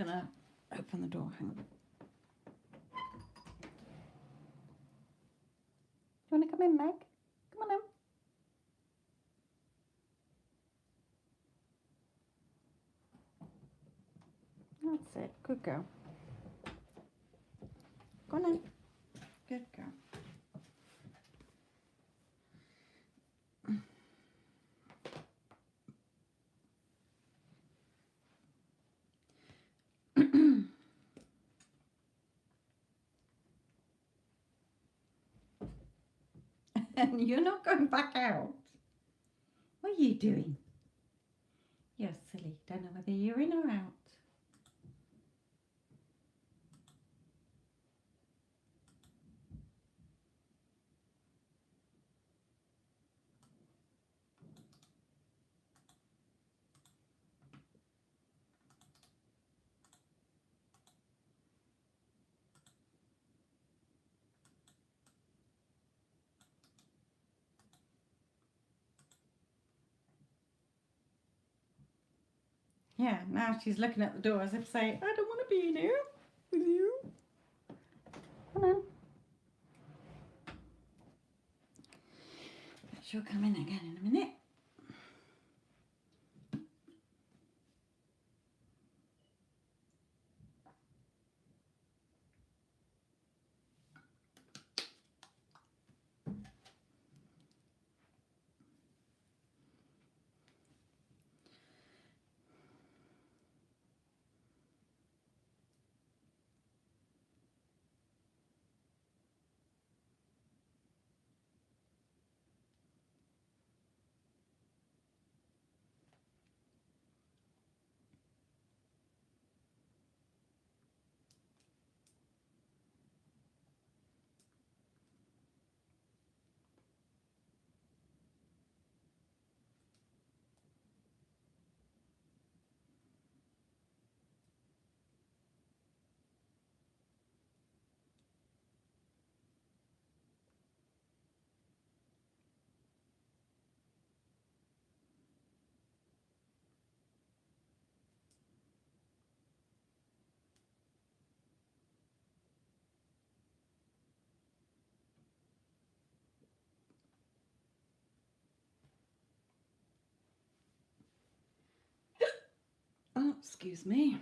S1: gonna open the door. Hang on. Do you want to come in, Meg? Come on in. That's it. Good girl. Go on in. Good girl. And you're not going back out. What are you doing? You're silly. Don't know whether you're in or out. Yeah, now she's looking at the door as if saying, I don't want to be in here with you. Come on. She'll come in again in a minute. Oh, excuse me.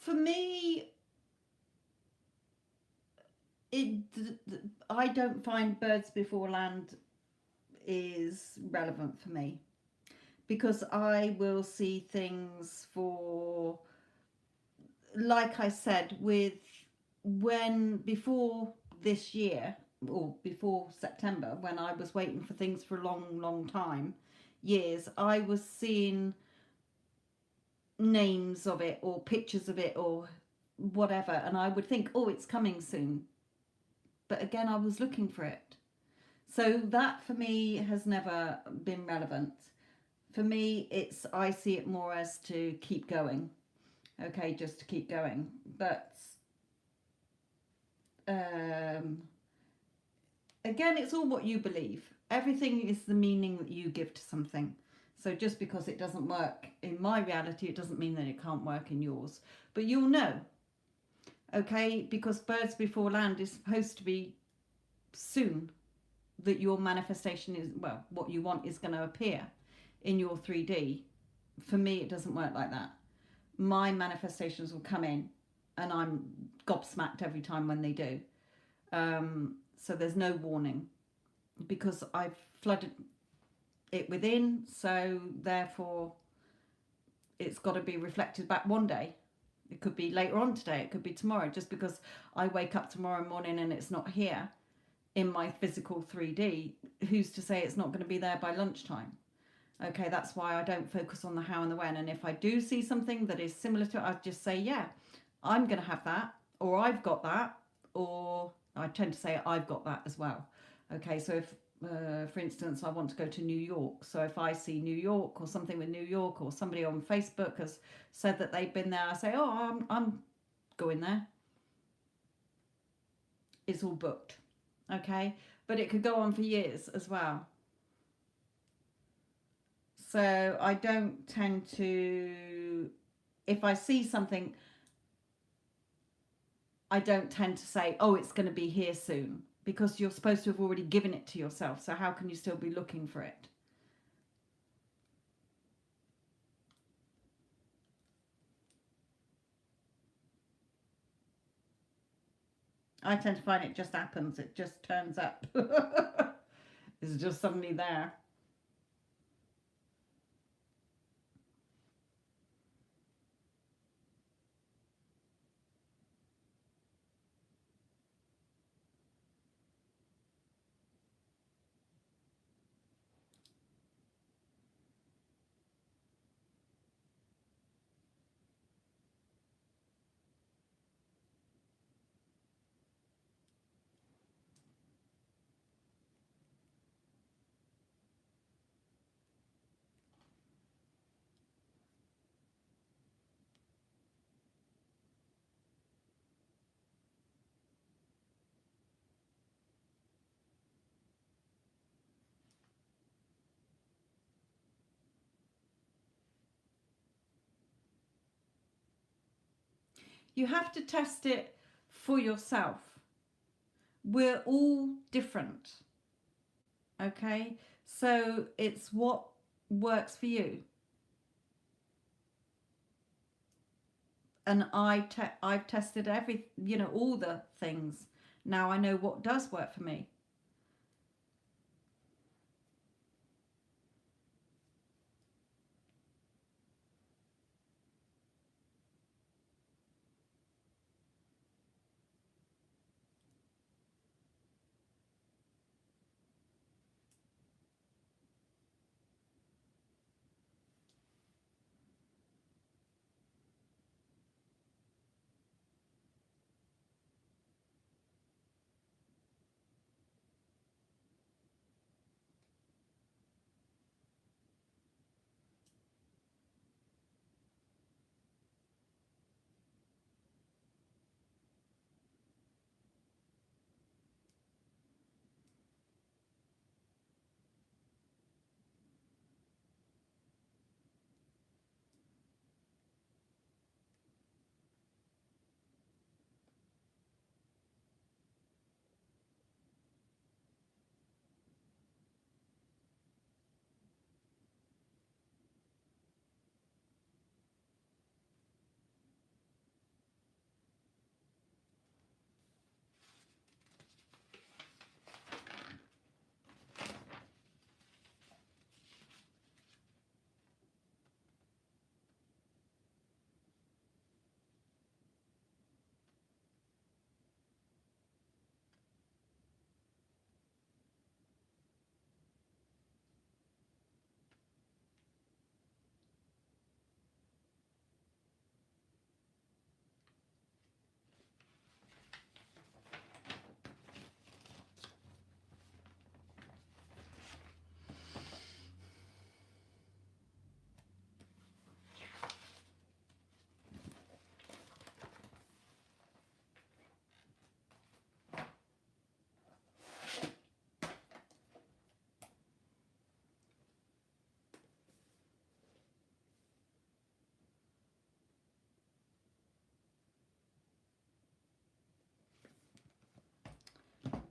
S1: For me, I don't find Birds Before Land is relevant for me, because I will see things for, like I said, with when before this year or before September, when I was waiting for things for a long time, years, I was seeing names of it or pictures of it or whatever, and I would think, oh, it's coming soon. But again, I was looking for it. So that for me has never been relevant. For me, I see it more as to keep going. Okay, just to keep going. But again, it's all what you believe. Everything is the meaning that you give to something. So just because it doesn't work in my reality, it doesn't mean that it can't work in yours. But you'll know, okay? Because Birds Before Land is supposed to be soon, that your manifestation is, well, what you want is going to appear in your 3D. For me, it doesn't work like that. My manifestations will come in and I'm gobsmacked every time when they do. So there's no warning, because I've flooded it within, so therefore it's got to be reflected back one day. It could be later on today, it could be tomorrow. Just because I wake up tomorrow morning and it's not here in my physical 3D, who's to say it's not going to be there by lunchtime? Okay, that's why I don't focus on the how and the when. And if I do see something that is similar to it, I just say, yeah, I'm going to have that, or I've got that, or I tend to say I've got that as well. Okay, so if, for instance, I want to go to New York. So if I see New York or something with New York, or somebody on Facebook has said that they've been there, I say, oh, I'm going there. It's all booked. Okay, but it could go on for years as well. So I don't tend to, if I see something, I don't tend to say, oh, it's going to be here soon, because you're supposed to have already given it to yourself. So how can you still be looking for it? I tend to find it just happens. It just turns up. It's just suddenly there. You have to test it for yourself. We're all different. Okay, so it's what works for you. And I've tested all the things. Now I know what does work for me.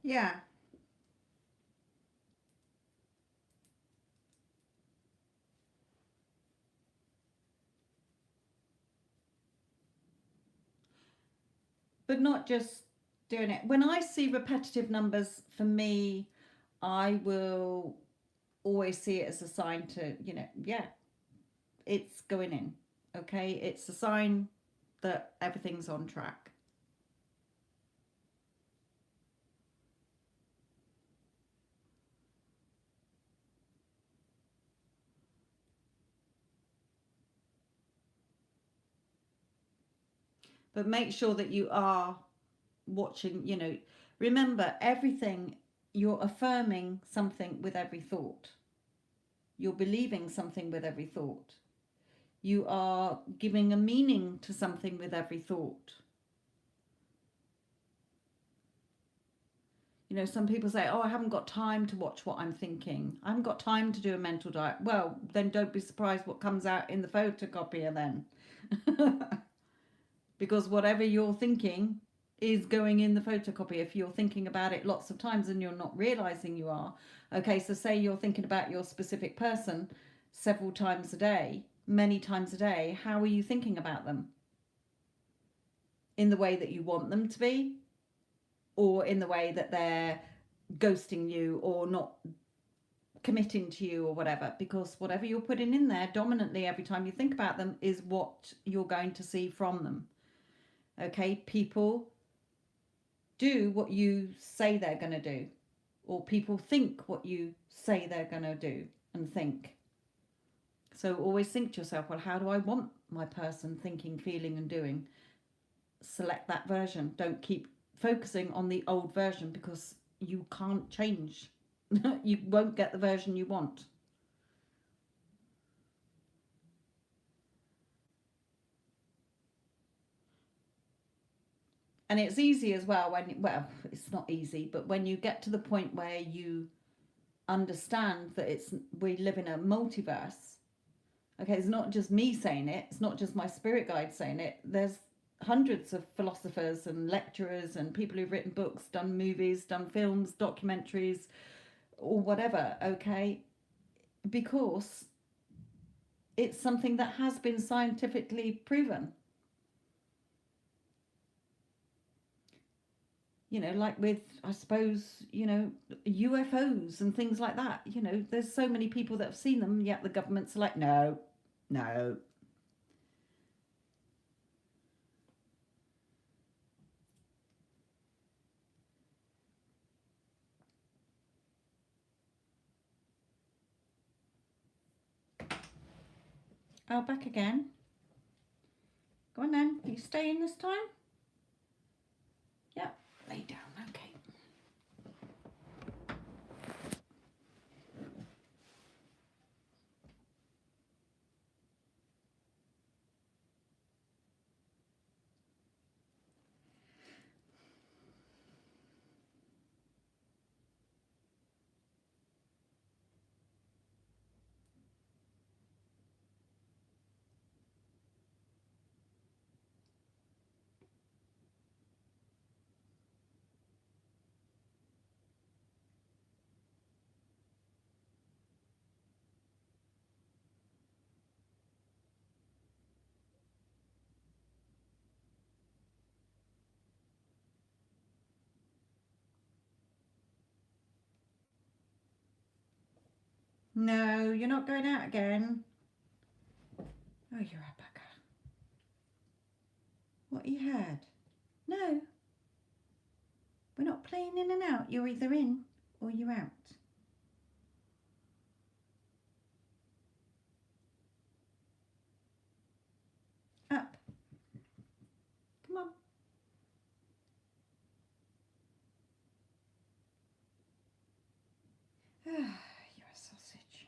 S1: Yeah. But not just doing it. When I see repetitive numbers, for me, I will always see it as a sign to, yeah, it's going in. Okay. It's a sign that everything's on track. But make sure that you are watching, remember everything, you're affirming something with every thought. You're believing something with every thought. You are giving a meaning to something with every thought. Some people say, oh, I haven't got time to watch what I'm thinking. I haven't got time to do a mental diet. Well, then don't be surprised what comes out in the photocopier then. Because whatever you're thinking is going in the photocopy. If you're thinking about it lots of times and you're not realizing you are. Okay, so say you're thinking about your specific person several times a day, many times a day. How are you thinking about them? In the way that you want them to be, or in the way that they're ghosting you or not committing to you or whatever? Because whatever you're putting in there dominantly every time you think about them is what you're going to see from them. Okay, people do what you say they're going to do, or people think what you say they're going to do and think. So always think to yourself, well, how do I want my person thinking, feeling, and doing? Select that version. Don't keep focusing on the old version, because you can't change. You won't get the version you want. And it's easy as well well, it's not easy, but when you get to the point where you understand that we live in a multiverse. Okay, it's not just me saying it, it's not just my spirit guide saying it. There's hundreds of philosophers and lecturers and people who've written books, done movies, done films, documentaries, or whatever, okay? Because it's something that has been scientifically proven. Like with, I suppose, UFOs and things like that. There's so many people that have seen them, yet the government's like, no, no. Oh, back again. Go on then. Are you staying this time? Yep. Lay down. Okay. No, you're not going out again. Oh, you're a bugger. What you had? No, we're not playing in and out. You're either in or you're out. Up. Come on. You're a sausage.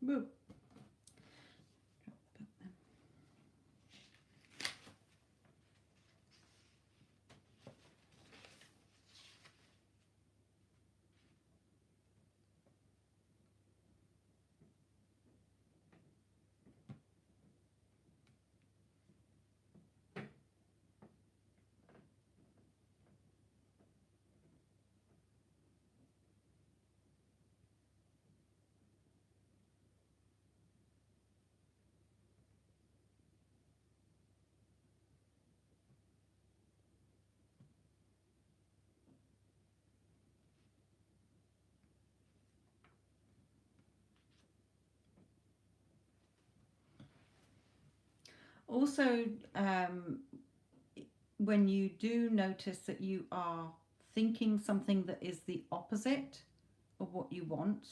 S1: Woo. Also, when you do notice that you are thinking something that is the opposite of what you want,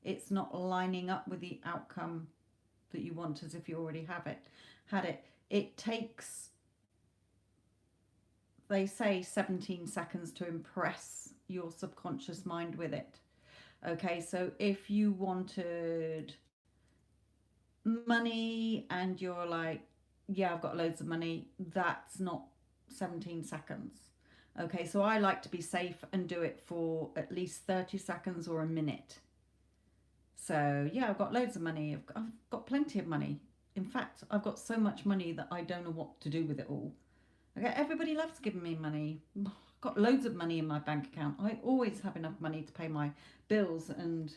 S1: it's not lining up with the outcome that you want as if you already had it. It takes, they say, 17 seconds to impress your subconscious mind with it. Okay, so if you wanted money and you're like, yeah, I've got loads of money, that's not 17 seconds. Okay, so I like to be safe and do it for at least 30 seconds or a minute. So, yeah, I've got loads of money. I've got plenty of money. In fact, I've got so much money that I don't know what to do with it all. Okay, everybody loves giving me money. I've got loads of money in my bank account. I always have enough money to pay my bills and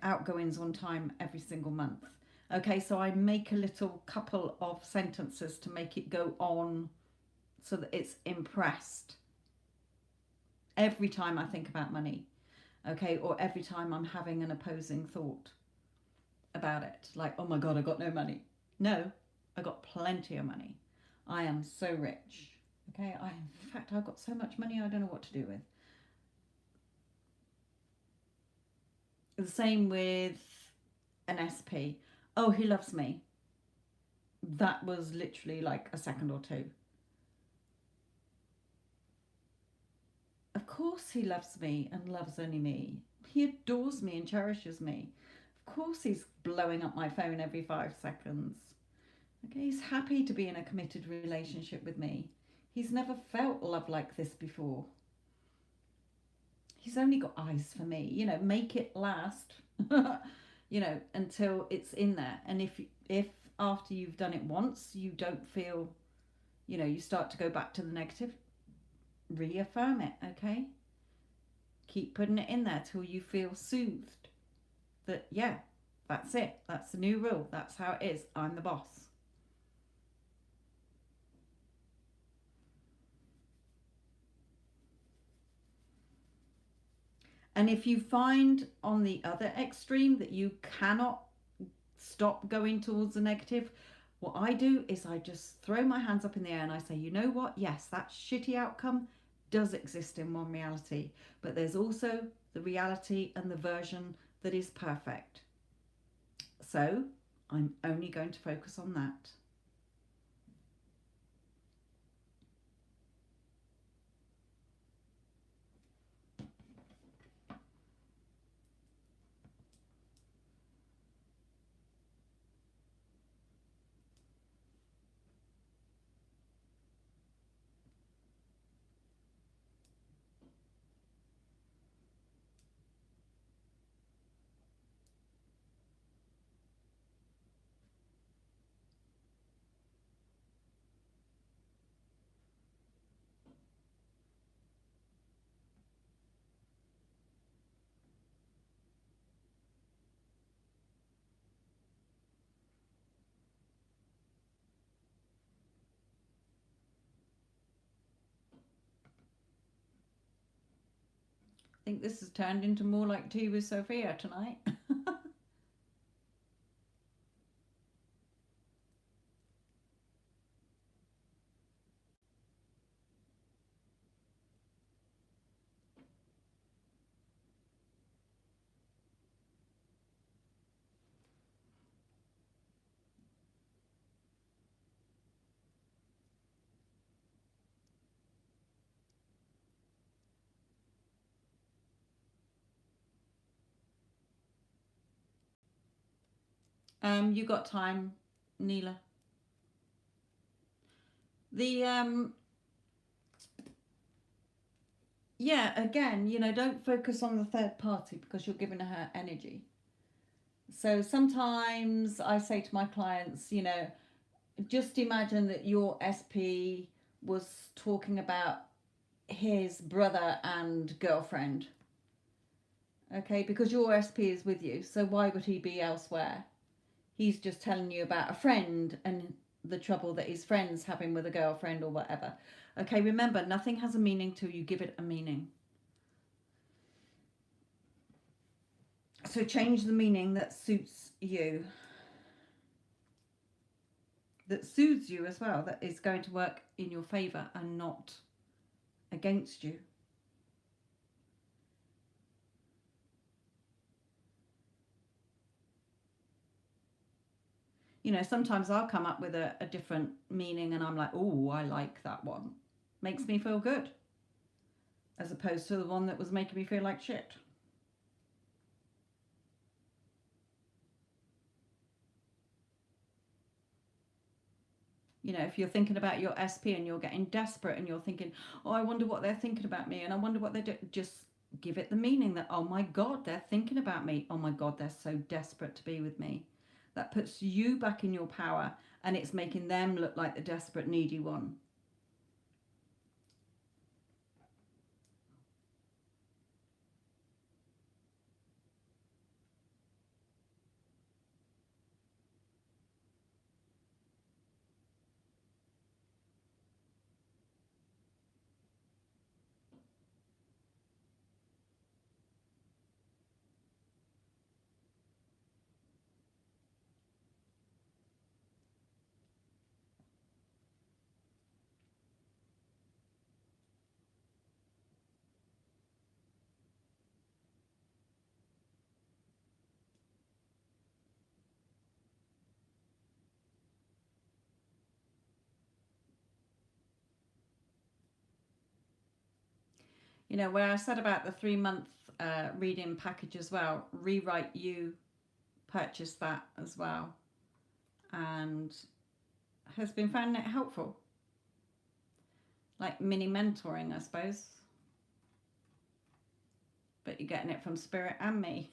S1: outgoings on time every single month. Okay, so I make a little couple of sentences to make it go on so that it's impressed every time I think about money. Okay, or every time I'm having an opposing thought about it, like, oh my God, I got no money. No, I got plenty of money. I am so rich. Okay, in fact, I've got so much money I don't know what to do with. The same with an SP. Oh, he loves me. That was literally like a second or two. Of course he loves me and loves only me. He adores me and cherishes me. Of course he's blowing up my phone every 5 seconds. Okay, he's happy to be in a committed relationship with me. He's never felt love like this before. He's only got eyes for me. Make it last. Until it's in there. And if after you've done it once, you don't feel, you start to go back to the negative, reaffirm it, okay? Keep putting it in there till you feel soothed that, yeah, that's it. That's the new rule. That's how it is. I'm the boss. And if you find on the other extreme that you cannot stop going towards the negative, what I do is I just throw my hands up in the air and I say, you know what? Yes, that shitty outcome does exist in one reality, but there's also the reality and the version that is perfect. So I'm only going to focus on that. I think this has turned into more like tea with Sophia tonight. You got time, Neela. The yeah, again, don't focus on the third party because you're giving her energy. So sometimes I say to my clients, just imagine that your SP was talking about his brother and girlfriend. Okay, because your SP is with you, so why would he be elsewhere? He's just telling you about a friend and the trouble that his friend's having with a girlfriend or whatever. Okay, remember, nothing has a meaning till you give it a meaning. So change the meaning that suits you, that soothes you as well, that is going to work in your favour and not against you. Sometimes I'll come up with a different meaning and I'm like, oh, I like that one. Makes me feel good. As opposed to the one that was making me feel like shit. If you're thinking about your SP and you're getting desperate and you're thinking, oh, I wonder what they're thinking about me and I wonder what they're doing, just give it the meaning that, oh my God, they're thinking about me. Oh my God, they're so desperate to be with me. That puts you back in your power and it's making them look like the desperate, needy one. Where I said about the 3 month reading package as well, Rewrite You purchased that as well and has been finding it helpful. Like mini mentoring, I suppose. But you're getting it from Spirit and me.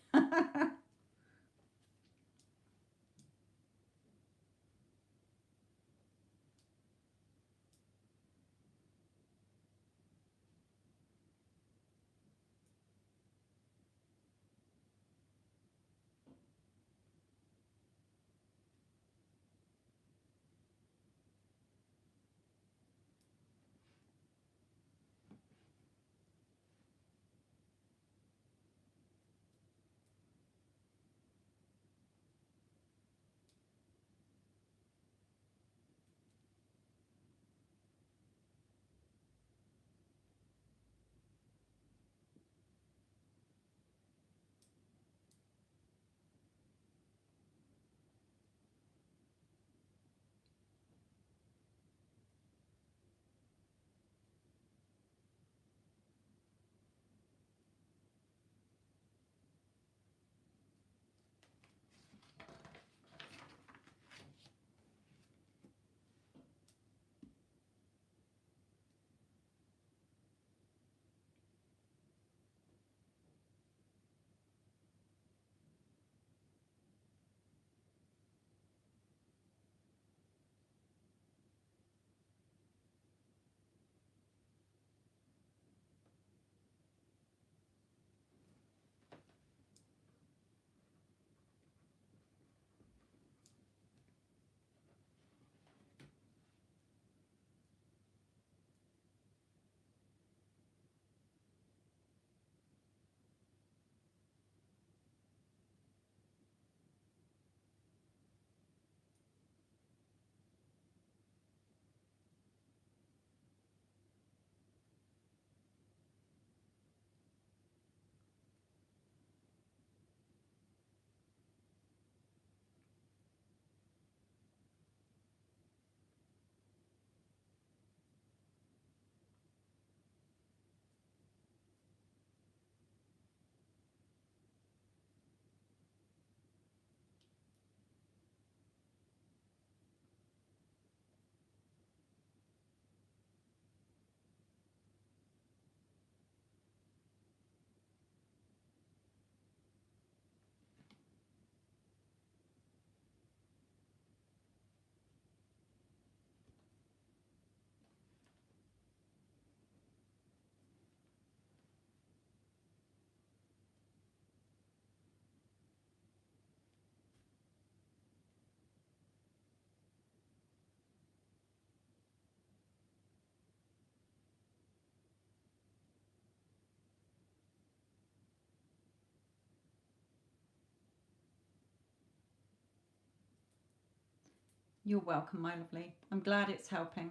S1: You're welcome, my lovely. I'm glad it's helping.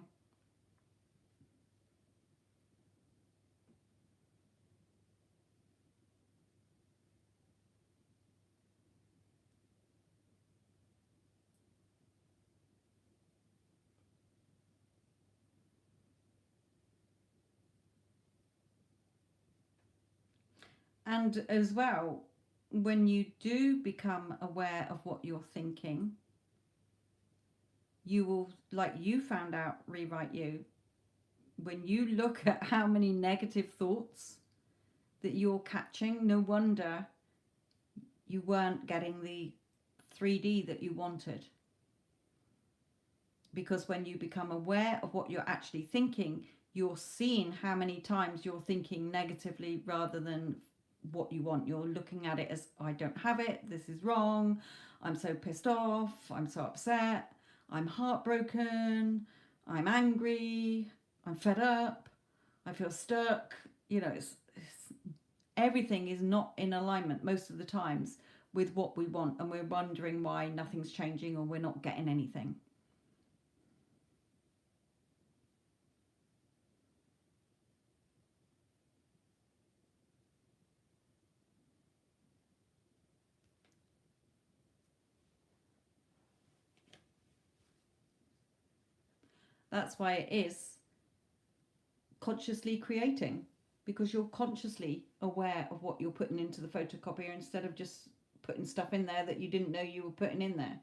S1: And as well, when you do become aware of what you're thinking, you will, like you found out, rewrite you. When you look at how many negative thoughts that you're catching, no wonder you weren't getting the 3D that you wanted. Because when you become aware of what you're actually thinking, you're seeing how many times you're thinking negatively rather than what you want. You're looking at it as, I don't have it, this is wrong, I'm so pissed off, I'm so upset, I'm heartbroken, I'm angry, I'm fed up, I feel stuck. You know, everything is not in alignment most of the times with what we want, and we're wondering why nothing's changing or we're not getting anything. That's why it is consciously creating, because you're consciously aware of what you're putting into the photocopier instead of just putting stuff in there that you didn't know you were putting in there.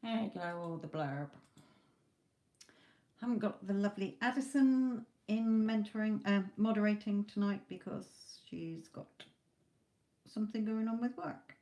S1: There you go, all the blurb. Haven't got the lovely Addison in moderating tonight because she's got something going on with work.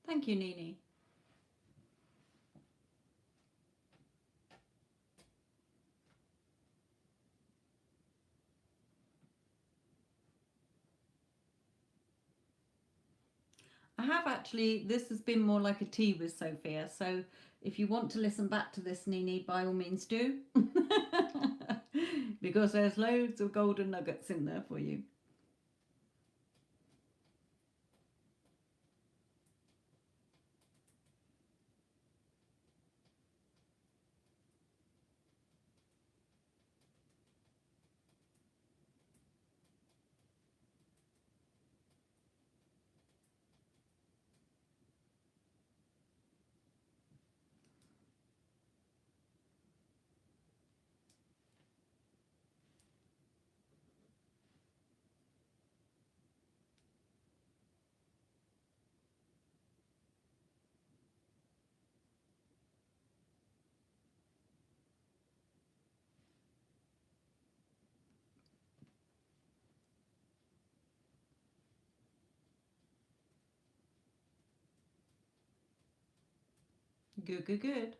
S1: Thank you, Nini. I have actually, this has been more like a tea with Sophia, so if you want to listen back to this, Nini, by all means do. Because there's loads of golden nuggets in there for you. Good, good, good.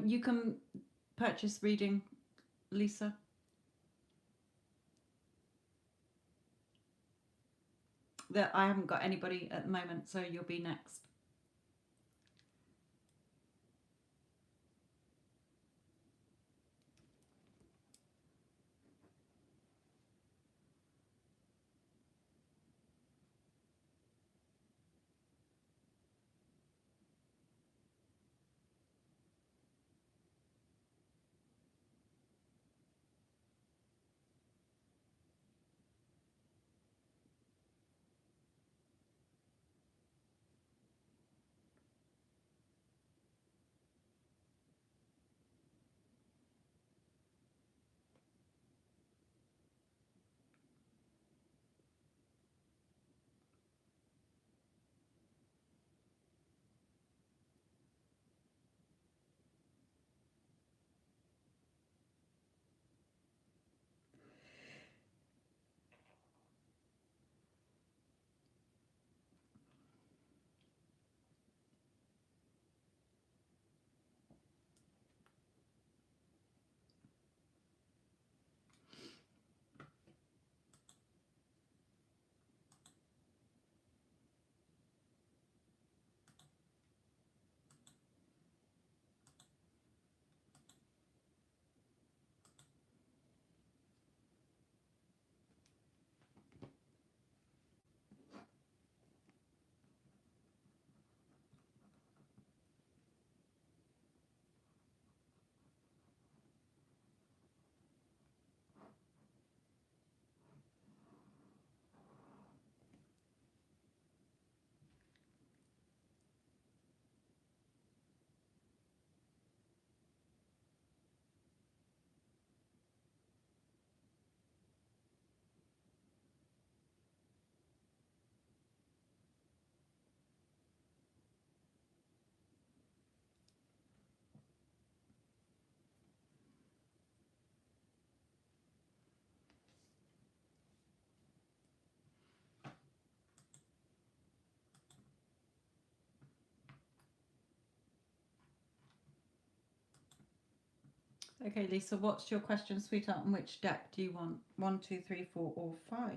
S1: You can purchase reading, Lisa. That I haven't got anybody at the moment, so you'll be next. Okay, Lisa, what's your question, sweetheart? And which deck do you want? 1, 2, 3, 4, or 5?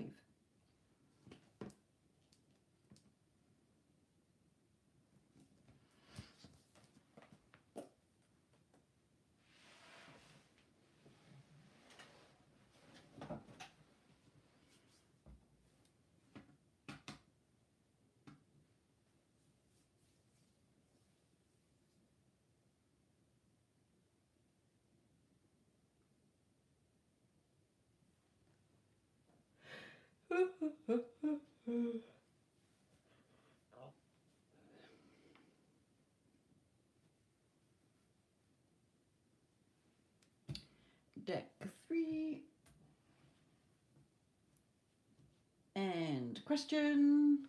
S1: Deck 3. And question.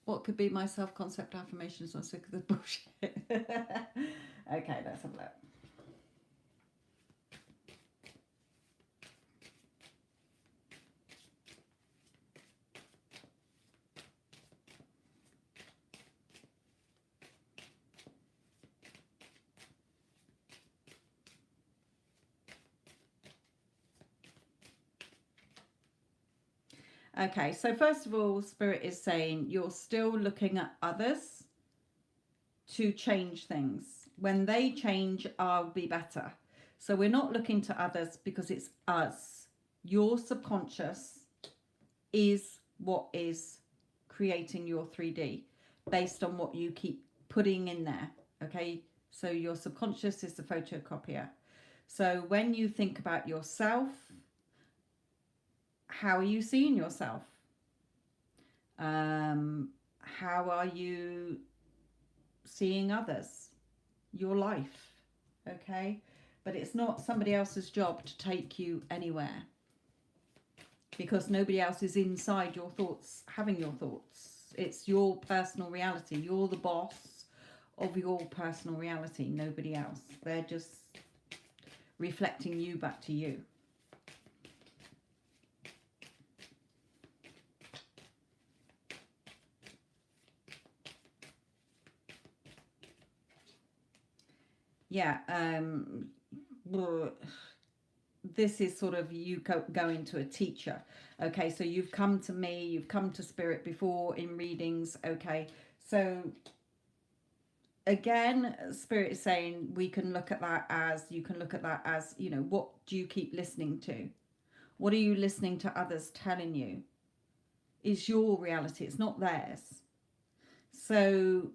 S1: What could be my self-concept affirmations? I'm sick of the bullshit. Okay, let's have a look. Okay, so first of all, Spirit is saying you're still looking at others to change things. When they change, I'll be better. So we're not looking to others because it's us. Your subconscious is what is creating your 3D based on what you keep putting in there. Okay, so your subconscious is the photocopier. So when you think about yourself, how are you seeing yourself? How are you seeing others? Your life, okay? But it's not somebody else's job to take you anywhere, because nobody else is inside your thoughts having your thoughts. It's your personal reality. You're the boss of your personal reality, nobody else. They're just reflecting you back to you. Yeah, this is sort of you going to a teacher. Okay, so you've come to me, you've come to Spirit before in readings. Okay, so again, Spirit is saying we can look at that as, you can look at that as, you know, what do you keep listening to? What are you listening to others telling you? Is your reality, it's not theirs. So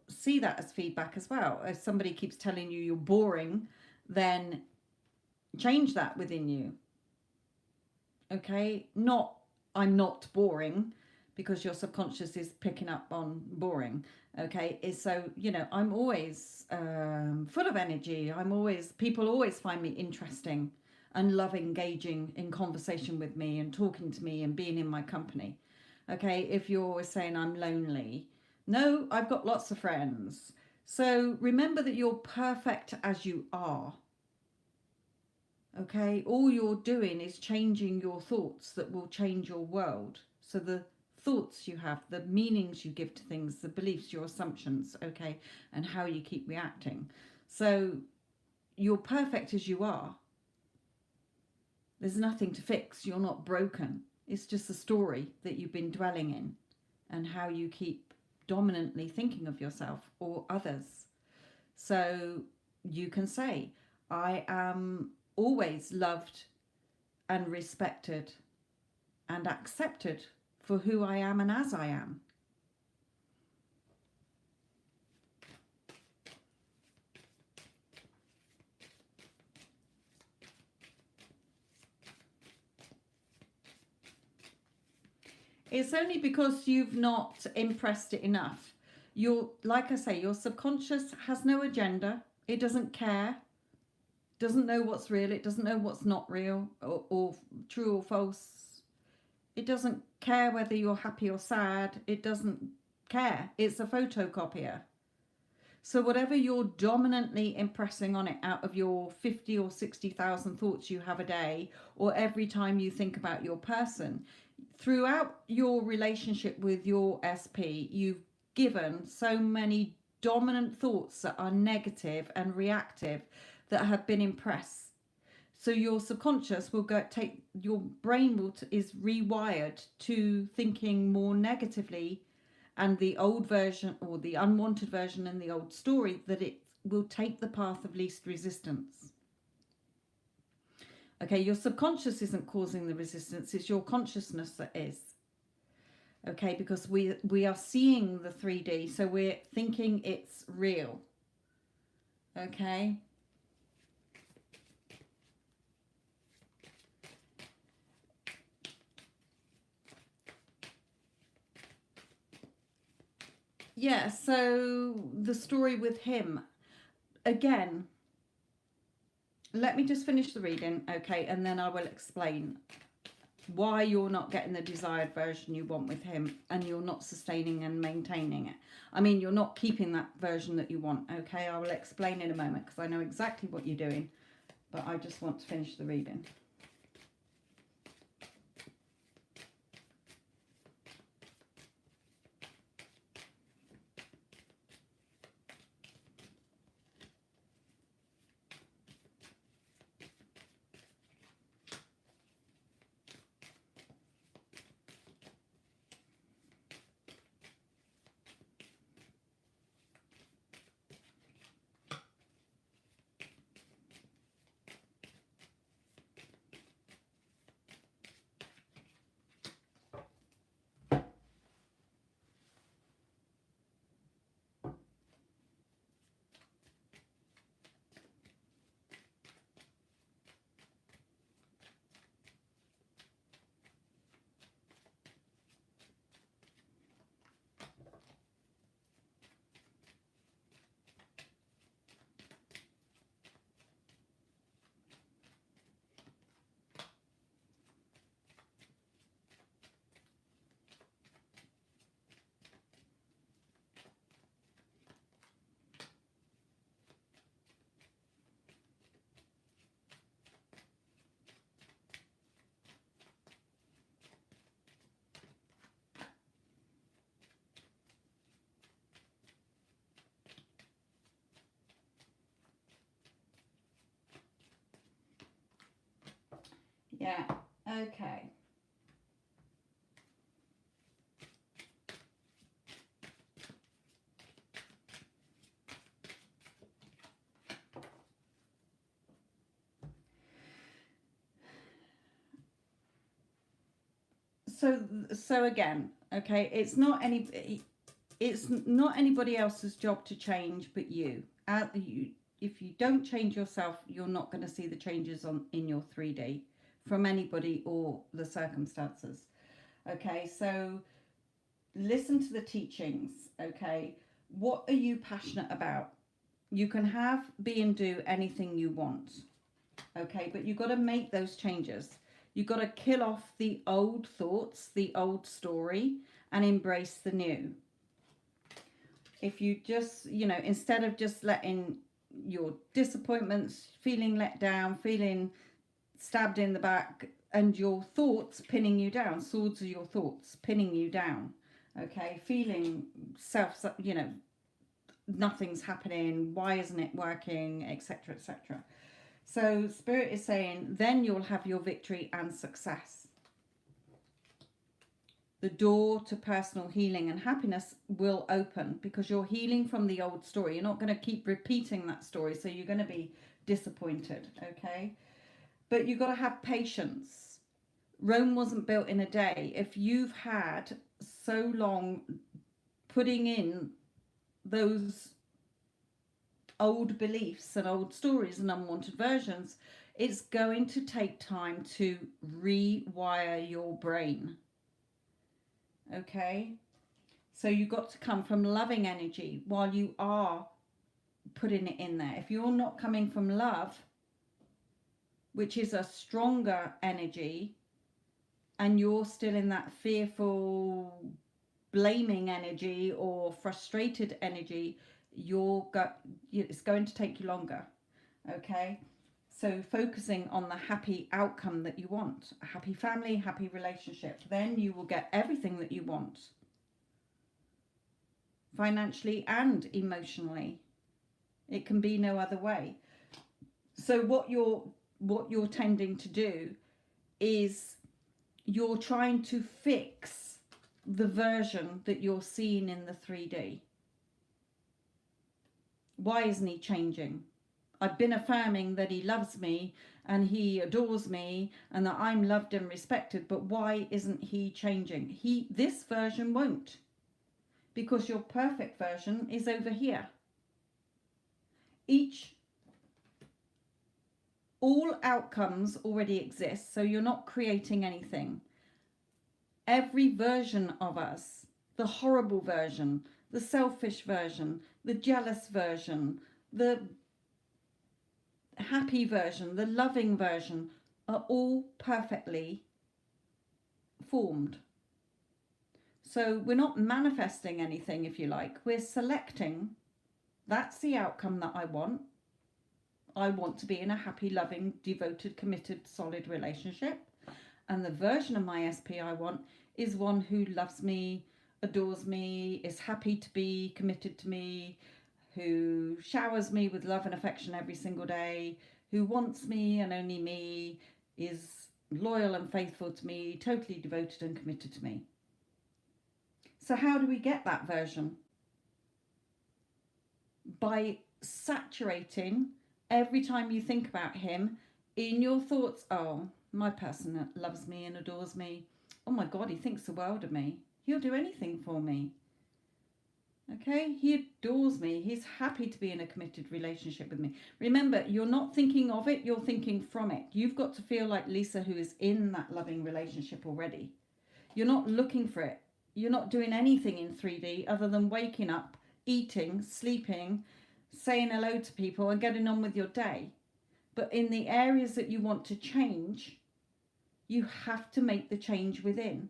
S1: see that as feedback as well. If somebody keeps telling you you're boring, then change that within you. Okay, not I'm not boring, because your subconscious is picking up on boring. Okay, is so, you know, I'm always full of energy. People always find me interesting and love engaging in conversation with me and talking to me and being in my company. Okay, if you're always saying I'm lonely, no, I've got lots of friends. So remember that you're perfect as you are. Okay, all you're doing is changing your thoughts that will change your world. So the thoughts you have, the meanings you give to things, the beliefs, your assumptions, okay, and how you keep reacting. So you're perfect as you are. There's nothing to fix. You're not broken. It's just a story that you've been dwelling in, and how you keep dominantly thinking of yourself or others. So you can say, I am always loved and respected and accepted for who I am and as I am. It's only because you've not impressed it enough. Like I say, your subconscious has no agenda. It doesn't care. Doesn't know what's real. It doesn't know what's not real or true or false. It doesn't care whether you're happy or sad. It doesn't care. It's a photocopier. So whatever you're dominantly impressing on it out of your 50 or 60,000 thoughts you have a day, or every time you think about your person, throughout your relationship with your SP, you've given so many dominant thoughts that are negative and reactive that have been impressed. So your subconscious will your brain is rewired to thinking more negatively, and the old version or the unwanted version in the old story, that it will take the path of least resistance. Okay, your subconscious isn't causing the resistance, it's your consciousness that is. Okay, because we are seeing the 3D, so we're thinking it's real. Okay. Yeah, so the story with him, again, let me just finish the reading, okay, and then I will explain why you're not getting the desired version you want with him, and you're not sustaining and maintaining it. I mean, you're not keeping that version that you want, okay? I will explain in a moment because I know exactly what you're doing, but I just want to finish the reading. Yeah, okay. So again, okay, it's not anybody else's job to change but you. If you don't change yourself, you're not going to see the changes in your 3D from anybody or the circumstances. Okay, so listen to the teachings. Okay, what are you passionate about? You can have, be, and do anything you want. Okay, but you've got to make those changes. You've got to kill off the old thoughts, the old story, and embrace the new. If you just, instead of just letting your disappointments, feeling let down, feeling stabbed in the back, and your thoughts pinning you down, swords are your thoughts pinning you down, okay, feeling nothing's happening, why isn't it working, etc., etc. So Spirit is saying then you'll have your victory and success. The door to personal healing and happiness will open because you're healing from the old story. You're not going to keep repeating that story, so you're going to be disappointed, okay? But you've got to have patience. Rome wasn't built in a day. If you've had so long putting in those old beliefs and old stories and unwanted versions, it's going to take time to rewire your brain. Okay? So you've got to come from loving energy while you are putting it in there. If you're not coming from love, which is a stronger energy, and you're still in that fearful, blaming energy or frustrated energy, it's going to take you longer. Okay, so focusing on the happy outcome that you want, a happy family, happy relationship, then you will get everything that you want, financially and emotionally. It can be no other way. So what you're tending to do is you're trying to fix the version that you're seeing in the 3D. Why isn't he changing? I've been affirming that he loves me and he adores me and that I'm loved and respected, but why isn't he changing? This version won't, because your perfect version is over here. All outcomes already exist, so you're not creating anything. Every version of us, the horrible version, the selfish version, the jealous version, the happy version, the loving version, are all perfectly formed. So we're not manifesting anything, if you like. We're selecting, that's the outcome that I want. I want to be in a happy, loving, devoted, committed, solid relationship. And the version of my SP I want is one who loves me, adores me, is happy to be committed to me, who showers me with love and affection every single day, who wants me and only me, is loyal and faithful to me, totally devoted and committed to me. So how do we get that version? By saturating every time you think about him in your thoughts. Oh, my person that loves me and adores me. Oh my God, he thinks the world of me. He'll do anything for me. Okay, he adores me. He's happy to be in a committed relationship with me. Remember, you're not thinking of it, you're thinking from it. You've got to feel like Lisa, who is in that loving relationship already. You're not looking for it. You're not doing anything in 3D other than waking up, eating, sleeping, saying hello to people and getting on with your day. But in the areas that you want to change, you have to make the change within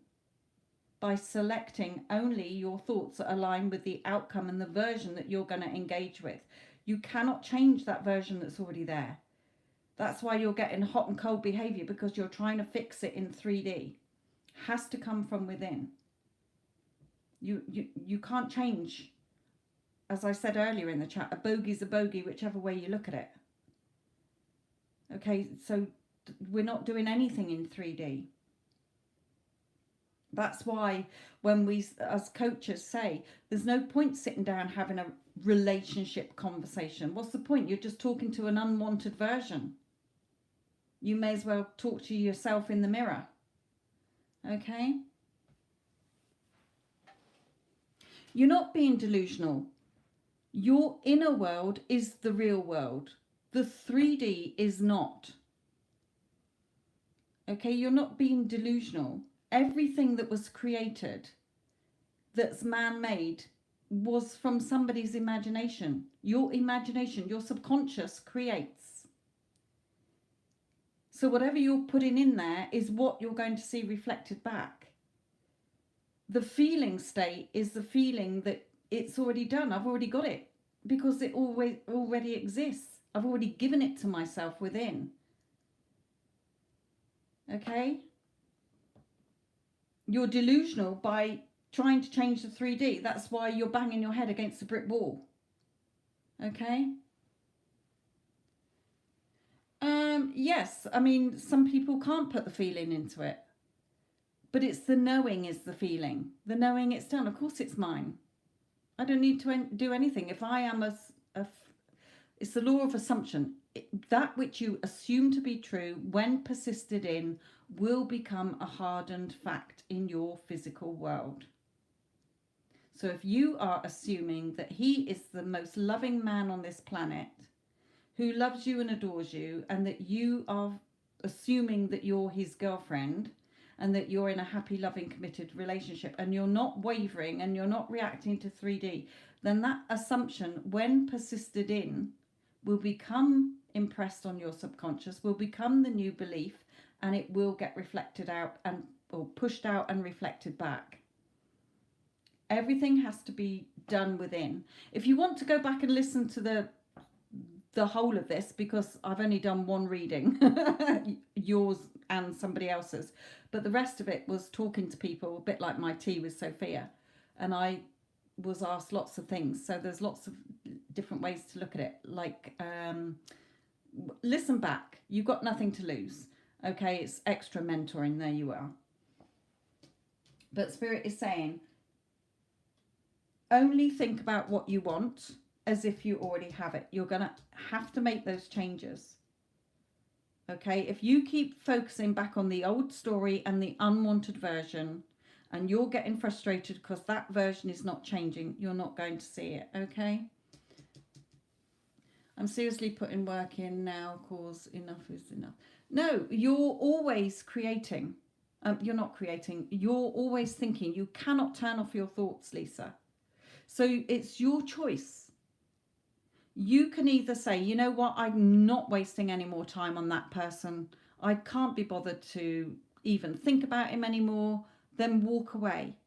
S1: by selecting only your thoughts that align with the outcome and the version that you're going to engage with. You cannot change that version that's already there. That's why you're getting hot and cold behavior, because you're trying to fix it in 3D. Has to come from within. You can't change. As I said earlier in the chat, a bogey's a bogey whichever way you look at it. Okay, so we're not doing anything in 3D. That's why when we as coaches say there's no point sitting down having a relationship conversation. What's the point? You're just talking to an unwanted version. You may as well talk to yourself in the mirror. Okay? You're not being delusional. Your inner world is the real world. The 3D is not. Okay, you're not being delusional. Everything that was created, that's man-made, was from somebody's imagination. Your imagination, your subconscious creates. So whatever you're putting in there is what you're going to see reflected back. The feeling state is the feeling that it's already done. I've already got it because it already exists. I've already given it to myself within. Okay? You're delusional by trying to change the 3D. That's why you're banging your head against the brick wall. Okay? Yes, I mean, some people can't put the feeling into it. But it's the knowing is the feeling. The knowing it's done. Of course it's mine. I don't need to do anything. If I am it's the law of assumption. That which you assume to be true, when persisted in, will become a hardened fact in your physical world. So if you are assuming that he is the most loving man on this planet, who loves you and adores you, and that you are assuming that you're his girlfriend, and that you're in a happy, loving, committed relationship, and you're not wavering and you're not reacting to 3D, then that assumption, when persisted in, will become impressed on your subconscious, will become the new belief, and it will get reflected out or pushed out and reflected back. Everything has to be done within. If you want to go back and listen to the whole of this, because I've only done one reading, yours and somebody else's, but the rest of it was talking to people, a bit like my tea with Sophia, and I was asked lots of things. So there's lots of different ways to look at it. Like, listen back. You've got nothing to lose. Okay, it's extra mentoring. There you are. But Spirit is saying, only think about what you want. as if you already have it. You're going to have to make those changes. Okay, if you keep focusing back on the old story and the unwanted version, and you're getting frustrated because that version is not changing, you're not going to see it. Okay, I'm seriously putting work in now, cause enough is enough. No, you're always creating. You're not creating, you're always thinking. You cannot turn off your thoughts, Lisa. So it's your choice. You can either say, you know what, I'm not wasting any more time on that person. I can't be bothered to even think about him anymore. Then walk away.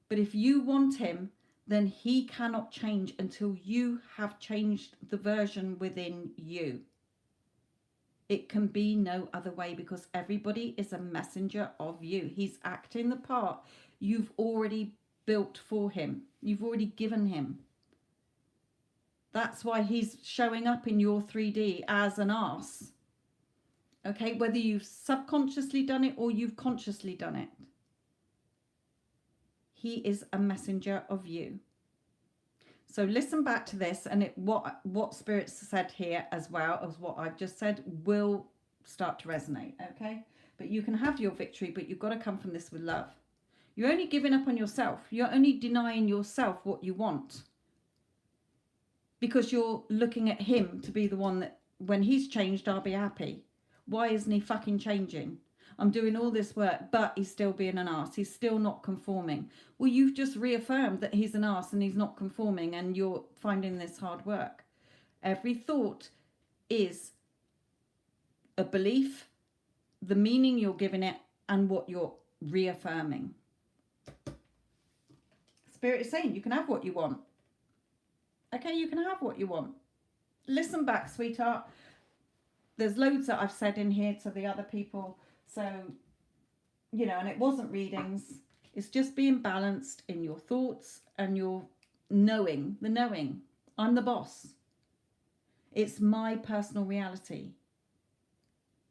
S1: But if you want him, then he cannot change until you have changed the version within you. It can be no other way, because everybody is a messenger of you. He's acting the part you've already built for him. You've already given him. That's why he's showing up in your 3D as an arse. Okay, whether you've subconsciously done it or you've consciously done it. He is a messenger of you. So listen back to this, and what Spirit said here, as well as what I've just said, will start to resonate, okay? But you can have your victory, but you've got to come from this with love. You're only giving up on yourself. You're only denying yourself what you want, because you're looking at him to be the one that, when he's changed, I'll be happy. Why isn't he fucking changing? I'm doing all this work, but he's still being an arse. He's still not conforming. Well, you've just reaffirmed that he's an arse and he's not conforming, and you're finding this hard work. Every thought is a belief, the meaning you're giving it, and what you're reaffirming. Spirit is saying you can have what you want. Okay, you can have what you want. Listen back, sweetheart. There's loads that I've said in here to the other people. So, you know, and it wasn't readings. It's just being balanced in your thoughts and your knowing. The knowing. I'm the boss. It's my personal reality.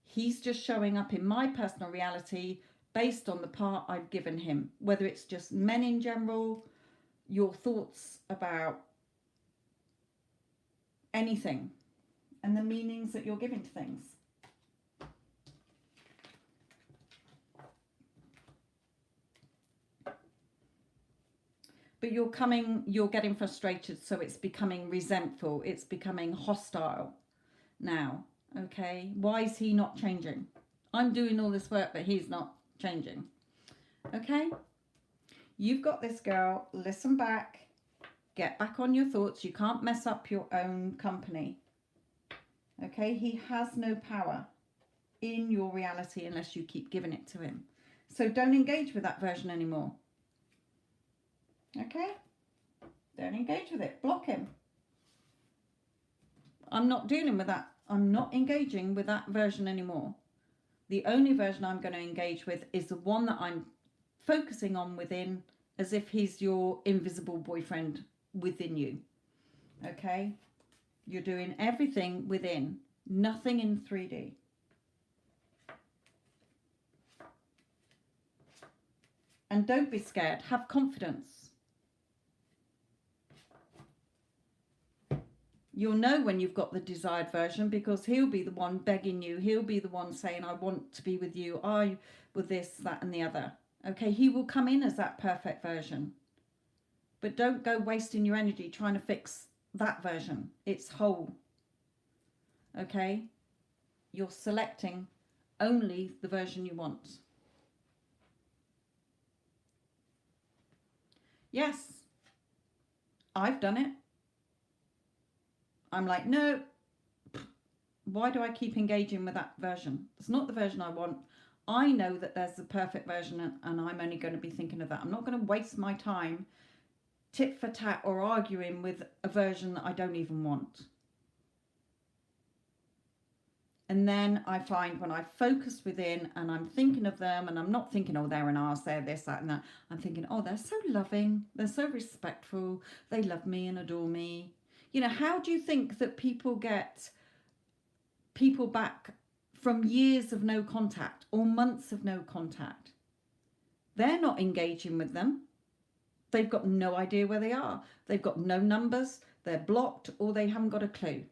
S1: He's just showing up in my personal reality based on the part I've given him. Whether it's just men in general, your thoughts about anything, and the meanings that you're giving to things. But you're getting frustrated, so it's becoming resentful, it's becoming hostile now. Okay, why is he not changing? I'm doing all this work, but he's not changing. Okay, you've got this, girl. Listen back. Get back on your thoughts. You can't mess up your own company. Okay, he has no power in your reality unless you keep giving it to him. So don't engage with that version anymore. Okay, don't engage with it. Block him. I'm not dealing with that. I'm not engaging with that version anymore. The only version I'm going to engage with is the one that I'm focusing on within, as if he's your invisible boyfriend within you. Okay, you're doing everything within, nothing in 3D. And don't be scared. Have confidence. You'll know when you've got the desired version, because he'll be the one begging you. He'll be the one saying, I want to be with you. I with this, that and the other. Okay, he will come in as that perfect version. But don't go wasting your energy trying to fix that version. It's whole. Okay? You're selecting only the version you want. Yes, I've done it. I'm like, no, why do I keep engaging with that version? It's not the version I want. I know that there's the perfect version, and I'm only going to be thinking of that. I'm not going to waste my time tit for tat or arguing with a version that I don't even want. And then I find when I focus within and I'm thinking of them, and I'm not thinking, oh, they're an arse, they're this, that and that. I'm thinking, oh, they're so loving. They're so respectful. They love me and adore me. You know, how do you think that people get people back from years of no contact or months of no contact? They're not engaging with them. They've got no idea where they are. They've got no numbers. they're blocked, or they haven't got a clue.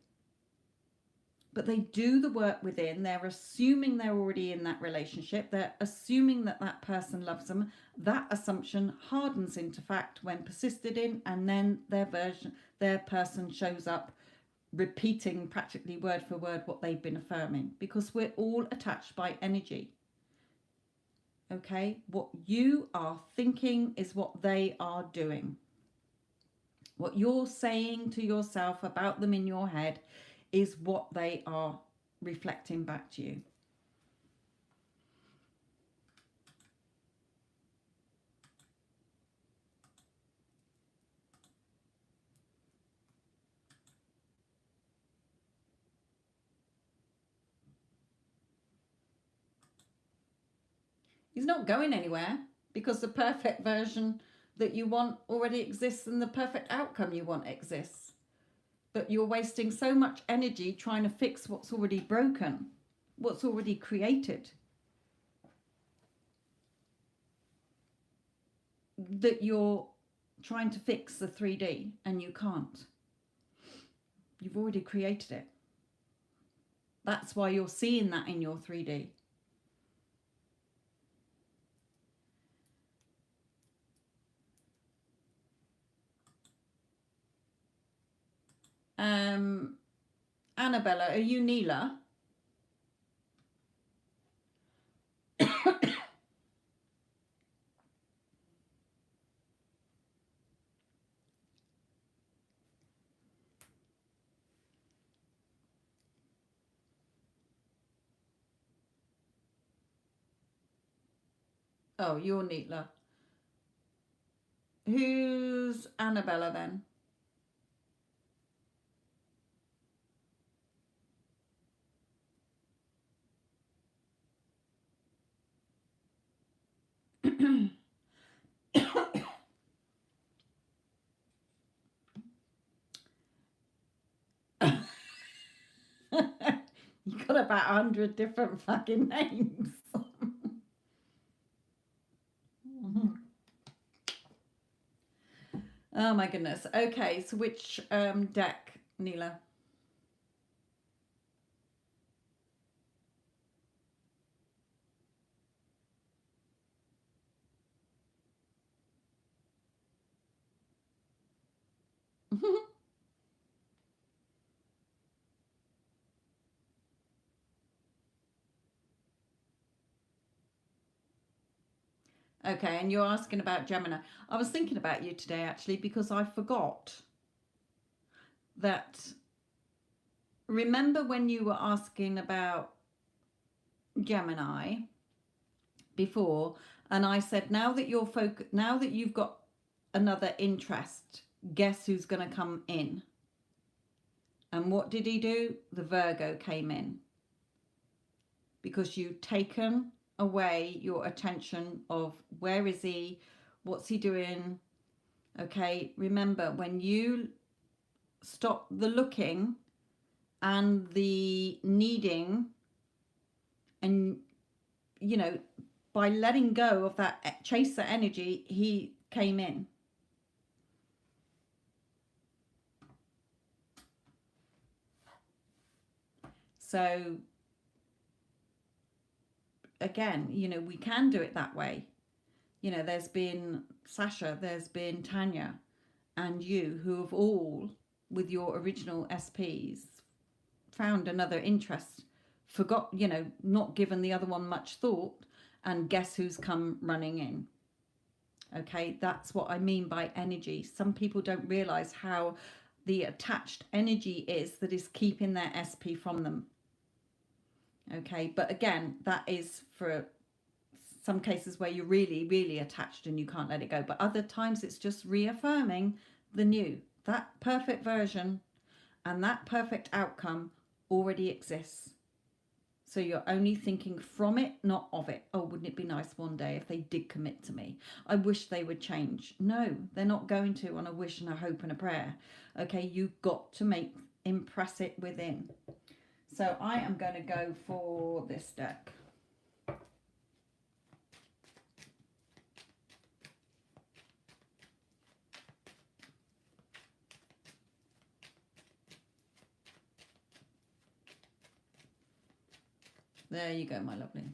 S1: But they do the work within. They're assuming they're already in that relationship. They're assuming that that person loves them. That assumption hardens into fact when persisted in, and then their person shows up repeating practically word for word what they've been affirming, because we're all attached by energy. Okay, what you are thinking is what they are doing. What you're saying to yourself about them in your head is what they are reflecting back to you. He's not going anywhere, because the perfect version that you want already exists, and the perfect outcome you want exists. But you're wasting so much energy trying to fix what's already broken, what's already created, that you're trying to fix the 3D, and you can't. You've already created it. That's why you're seeing that in your 3D. Annabella, are you Neela? Oh, you're Neela. Who's Annabella then? You got about 100 different fucking names. Oh my goodness. Okay, so which deck, Neela? Okay, and you're asking about Gemini. I was thinking about you today, actually, because I forgot that. Remember when you were asking about Gemini before, and I said, now that you've got another interest, guess who's going to come in? And what did he do? The Virgo came in, because you've taken away your attention of where is he, what's he doing. Okay, remember, when you stop the looking and the needing, and by letting go of that chaser energy, he came in. So again, we can do it that way. There's been Sasha, there's been Tanya, and you, who have all, with your original SPs, found another interest, forgot, not given the other one much thought, and guess who's come running in? Okay, that's what I mean by energy. Some people don't realize how the attached energy is that is keeping their SP from them. Okay, but again, that is for some cases where you're really, really attached and you can't let it go. But other times it's just reaffirming the new. That perfect version and that perfect outcome already exists. So you're only thinking from it, not of it. Oh, wouldn't it be nice one day if they did commit to me? I wish they would change. No, they're not going to on a wish and a hope and a prayer. Okay, you've got to impress it within. So I am going to go for this deck. There you go, my lovely.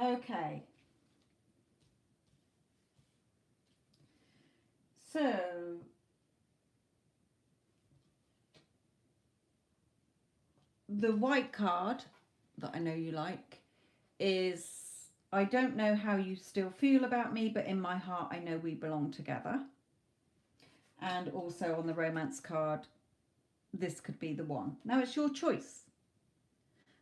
S1: Okay. So the white card that I know you like is, I don't know how you still feel about me, but in my heart I know we belong together. And also on the romance card, this could be the one. Now it's your choice.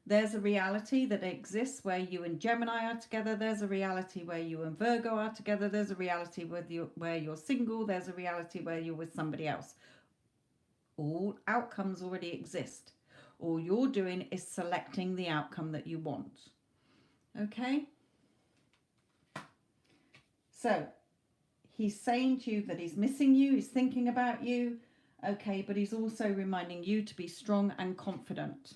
S1: There's a reality that exists where you and Gemini are together. There's a reality where you and Virgo are together. There's a reality where you're single. There's a reality where you're with somebody else. All outcomes already exist. All you're doing is selecting the outcome that you want. Okay? So, he's saying to you that he's missing you, he's thinking about you, okay, but he's also reminding you to be strong and confident.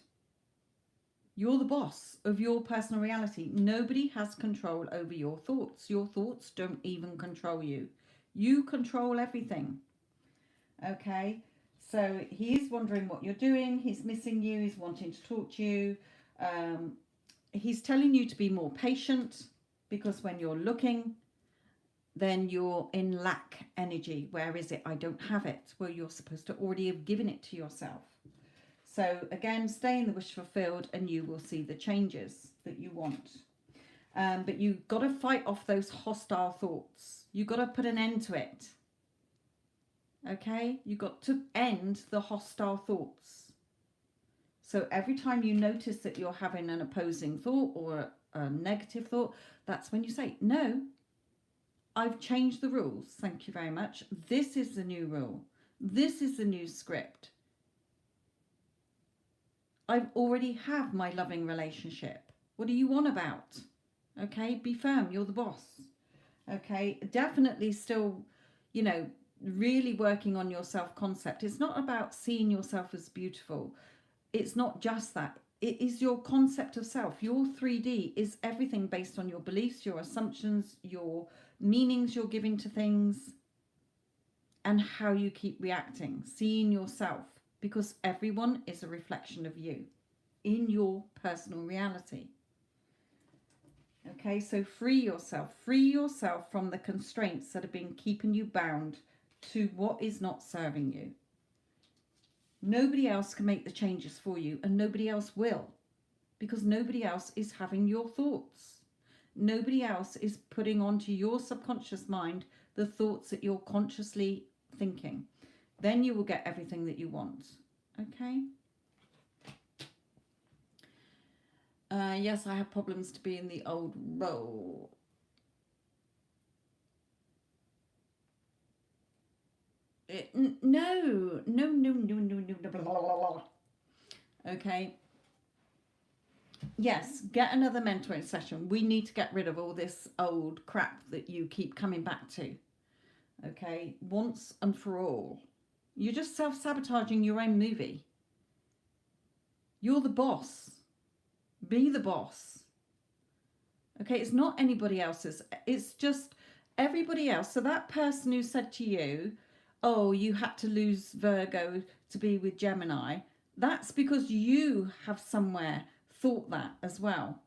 S1: You're the boss of your personal reality. Nobody has control over your thoughts. Your thoughts don't even control you. You control everything. Okay? So he's wondering what you're doing. He's missing you. He's wanting to talk to you. He's telling you to be more patient, because when you're looking, then you're in lack energy. Where is it? I don't have it. Well, you're supposed to already have given it to yourself. So again, stay in the wish fulfilled and you will see the changes that you want. But you've got to fight off those hostile thoughts. You've got to put an end to it. Okay? You've got to end the hostile thoughts. So every time you notice that you're having an opposing thought or a negative thought, that's when you say, no, I've changed the rules. Thank you very much. This is the new rule. This is the new script. I already have my loving relationship. What do you want about? Okay, be firm. You're the boss. Okay, definitely still, you know, really working on your self concept. It's not about seeing yourself as beautiful. It's not just that. It is your concept of self. Your 3D is everything based on your beliefs, your assumptions, your meanings you're giving to things, and how you keep reacting, seeing yourself, because everyone is a reflection of you in your personal reality. Okay, so free yourself from the constraints that have been keeping you bound to what is not serving you. Nobody else can make the changes for you, and nobody else will, because nobody else is having your thoughts. Nobody else is putting onto your subconscious mind the thoughts that you're consciously thinking. Then you will get everything that you want. Okay? Yes, I have problems to be in the old role. No. Blah, blah, blah. Okay. Yes, get another mentoring session. We need to get rid of all this old crap that you keep coming back to. Okay, once and for all. You're just self-sabotaging your own movie. You're the boss. Be the boss. Okay, it's not anybody else's. It's just everybody else. So that person who said to you, oh, you had to lose Virgo to be with Gemini, that's because you have somewhere thought that as well.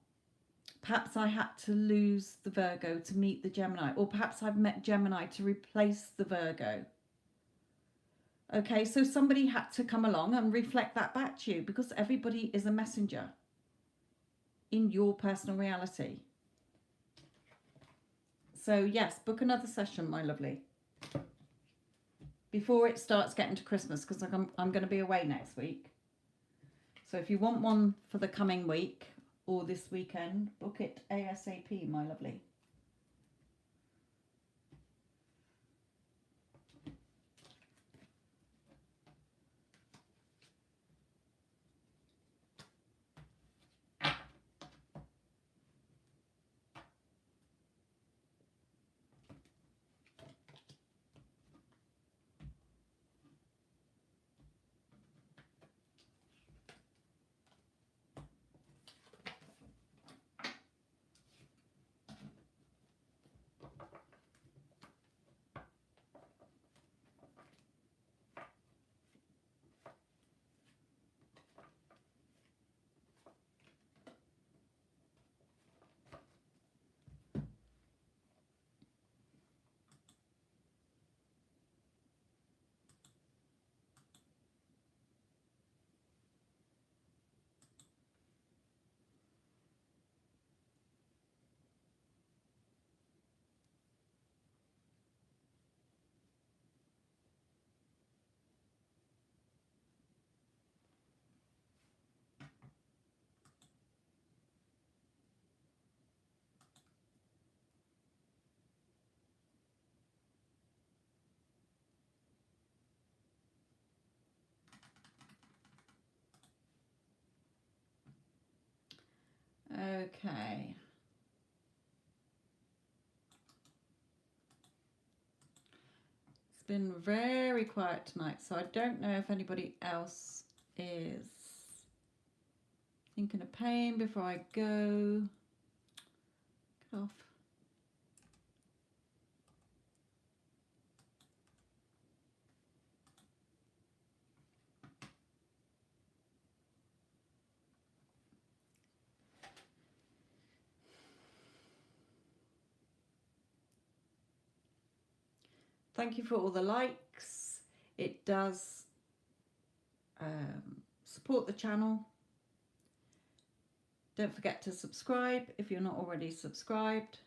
S1: Perhaps I had to lose the Virgo to meet the Gemini, or perhaps I've met Gemini to replace the Virgo. Okay, so somebody had to come along and reflect that back to you, because everybody is a messenger in your personal reality. So yes, book another session, my lovely, before it starts getting to Christmas, because I'm going to be away next week. So if you want one for the coming week or this weekend, book it ASAP, my lovely. Okay. It's been very quiet tonight, so I don't know if anybody else is thinking of pain before I go. Get off. Thank you for all the likes. It does support the channel. Don't forget to subscribe if you're not already subscribed.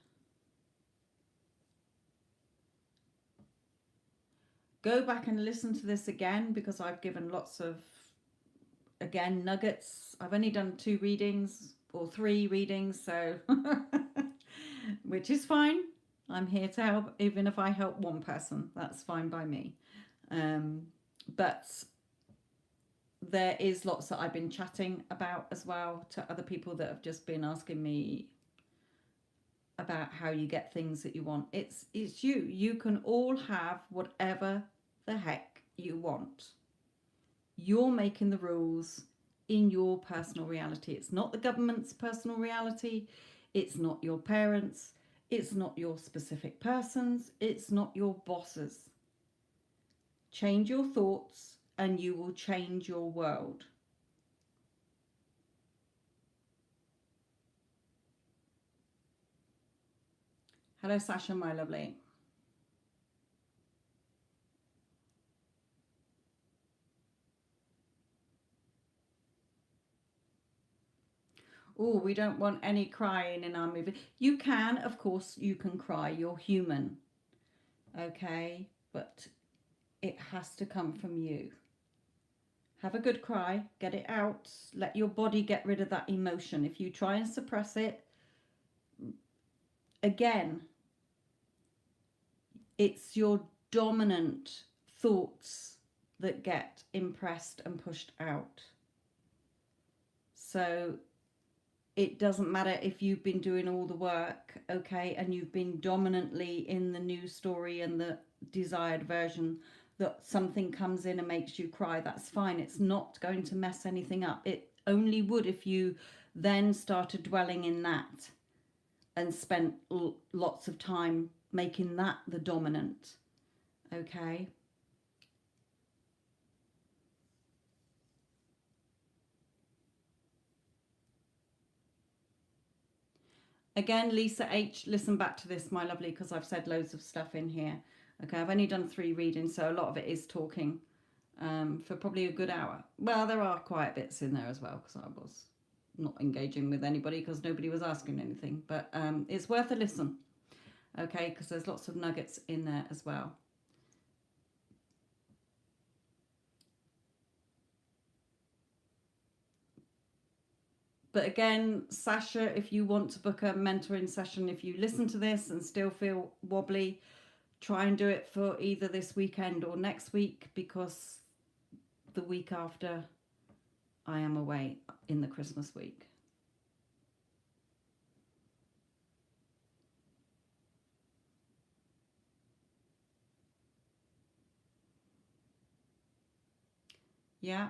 S1: Go back and listen to this again, because I've given lots of, again, nuggets. I've only done 2 readings or 3 readings, so which is fine. I'm here to help, even if I help one person, that's fine by me. But there is lots that I've been chatting about as well to other people that have just been asking me about how you get things that you want. It's you. You can all have whatever the heck you want. You're making the rules in your personal reality. It's not the government's personal reality. It's not your parents. It's not your specific persons. It's not your bosses. Change your thoughts and you will change your world. Hello, Sasha, my lovely. Oh, we don't want any crying in our movie. You can, of course, you can cry. You're human. Okay? But it has to come from you. Have a good cry, get it out, let your body get rid of that emotion. If you try and suppress it, again, it's your dominant thoughts that get impressed and pushed out. So it doesn't matter if you've been doing all the work, okay, and you've been dominantly in the news story and the desired version, that something comes in and makes you cry, that's fine. It's not going to mess anything up. It only would if you then started dwelling in that and spent lots of time making that the dominant, okay? Again, Lisa H, listen back to this, my lovely, because I've said loads of stuff in here. Okay, I've only done 3 readings, so a lot of it is talking for probably a good hour. Well, there are quiet bits in there as well, because I was not engaging with anybody because nobody was asking anything. But it's worth a listen, okay, because there's lots of nuggets in there as well. But again, Sasha, if you want to book a mentoring session, if you listen to this and still feel wobbly, try and do it for either this weekend or next week, because the week after I am away in the Christmas week. Yeah,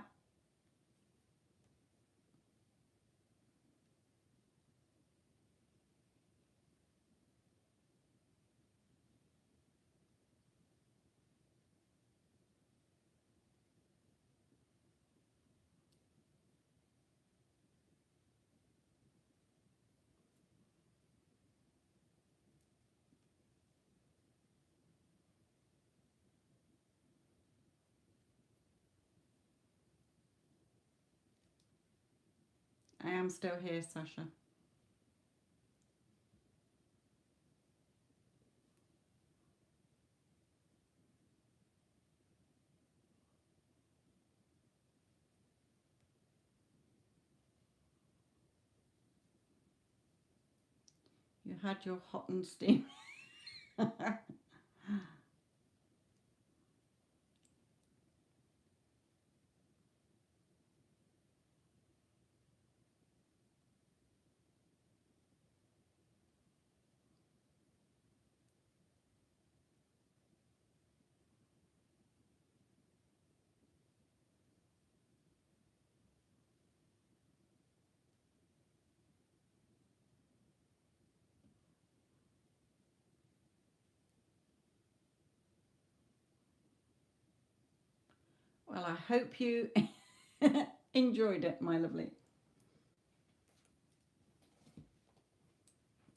S1: I am still here, Sasha. You had your hot and steam. Well, I hope you enjoyed it, my lovely.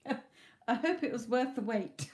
S1: I hope it was worth the wait.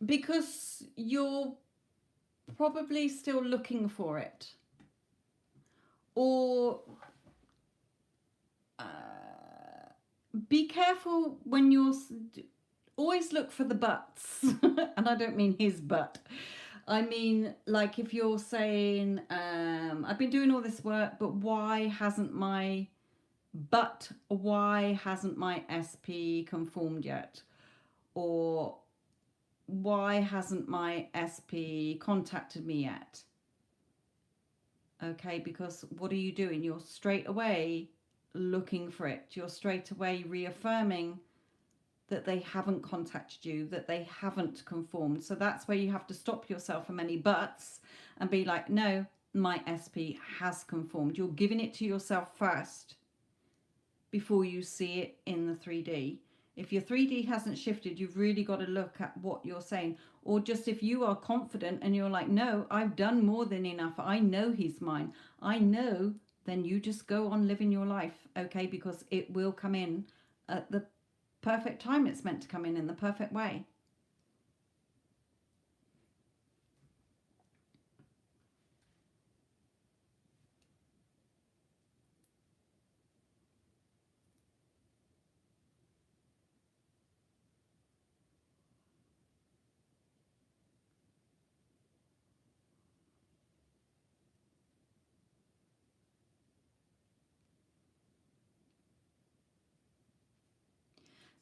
S1: Because you're probably still looking for it. Or be careful when you're... Always look for the buts. And I don't mean his butt. I mean, like if you're saying, I've been doing all this work, but why hasn't my SP conformed yet? Or why hasn't my SP contacted me yet? Okay, because what are you doing? You're straight away looking for it. You're straight away reaffirming that they haven't contacted you, that they haven't conformed. So that's where you have to stop yourself from any buts and be like, no, my SP has conformed. You're giving it to yourself first before you see it in the 3D. If your 3D hasn't shifted, you've really got to look at what you're saying. Or just if you are confident and you're like, no, I've done more than enough. I know he's mine. I know, then you just go on living your life, okay? Because it will come in at the perfect time it's meant to come in the perfect way.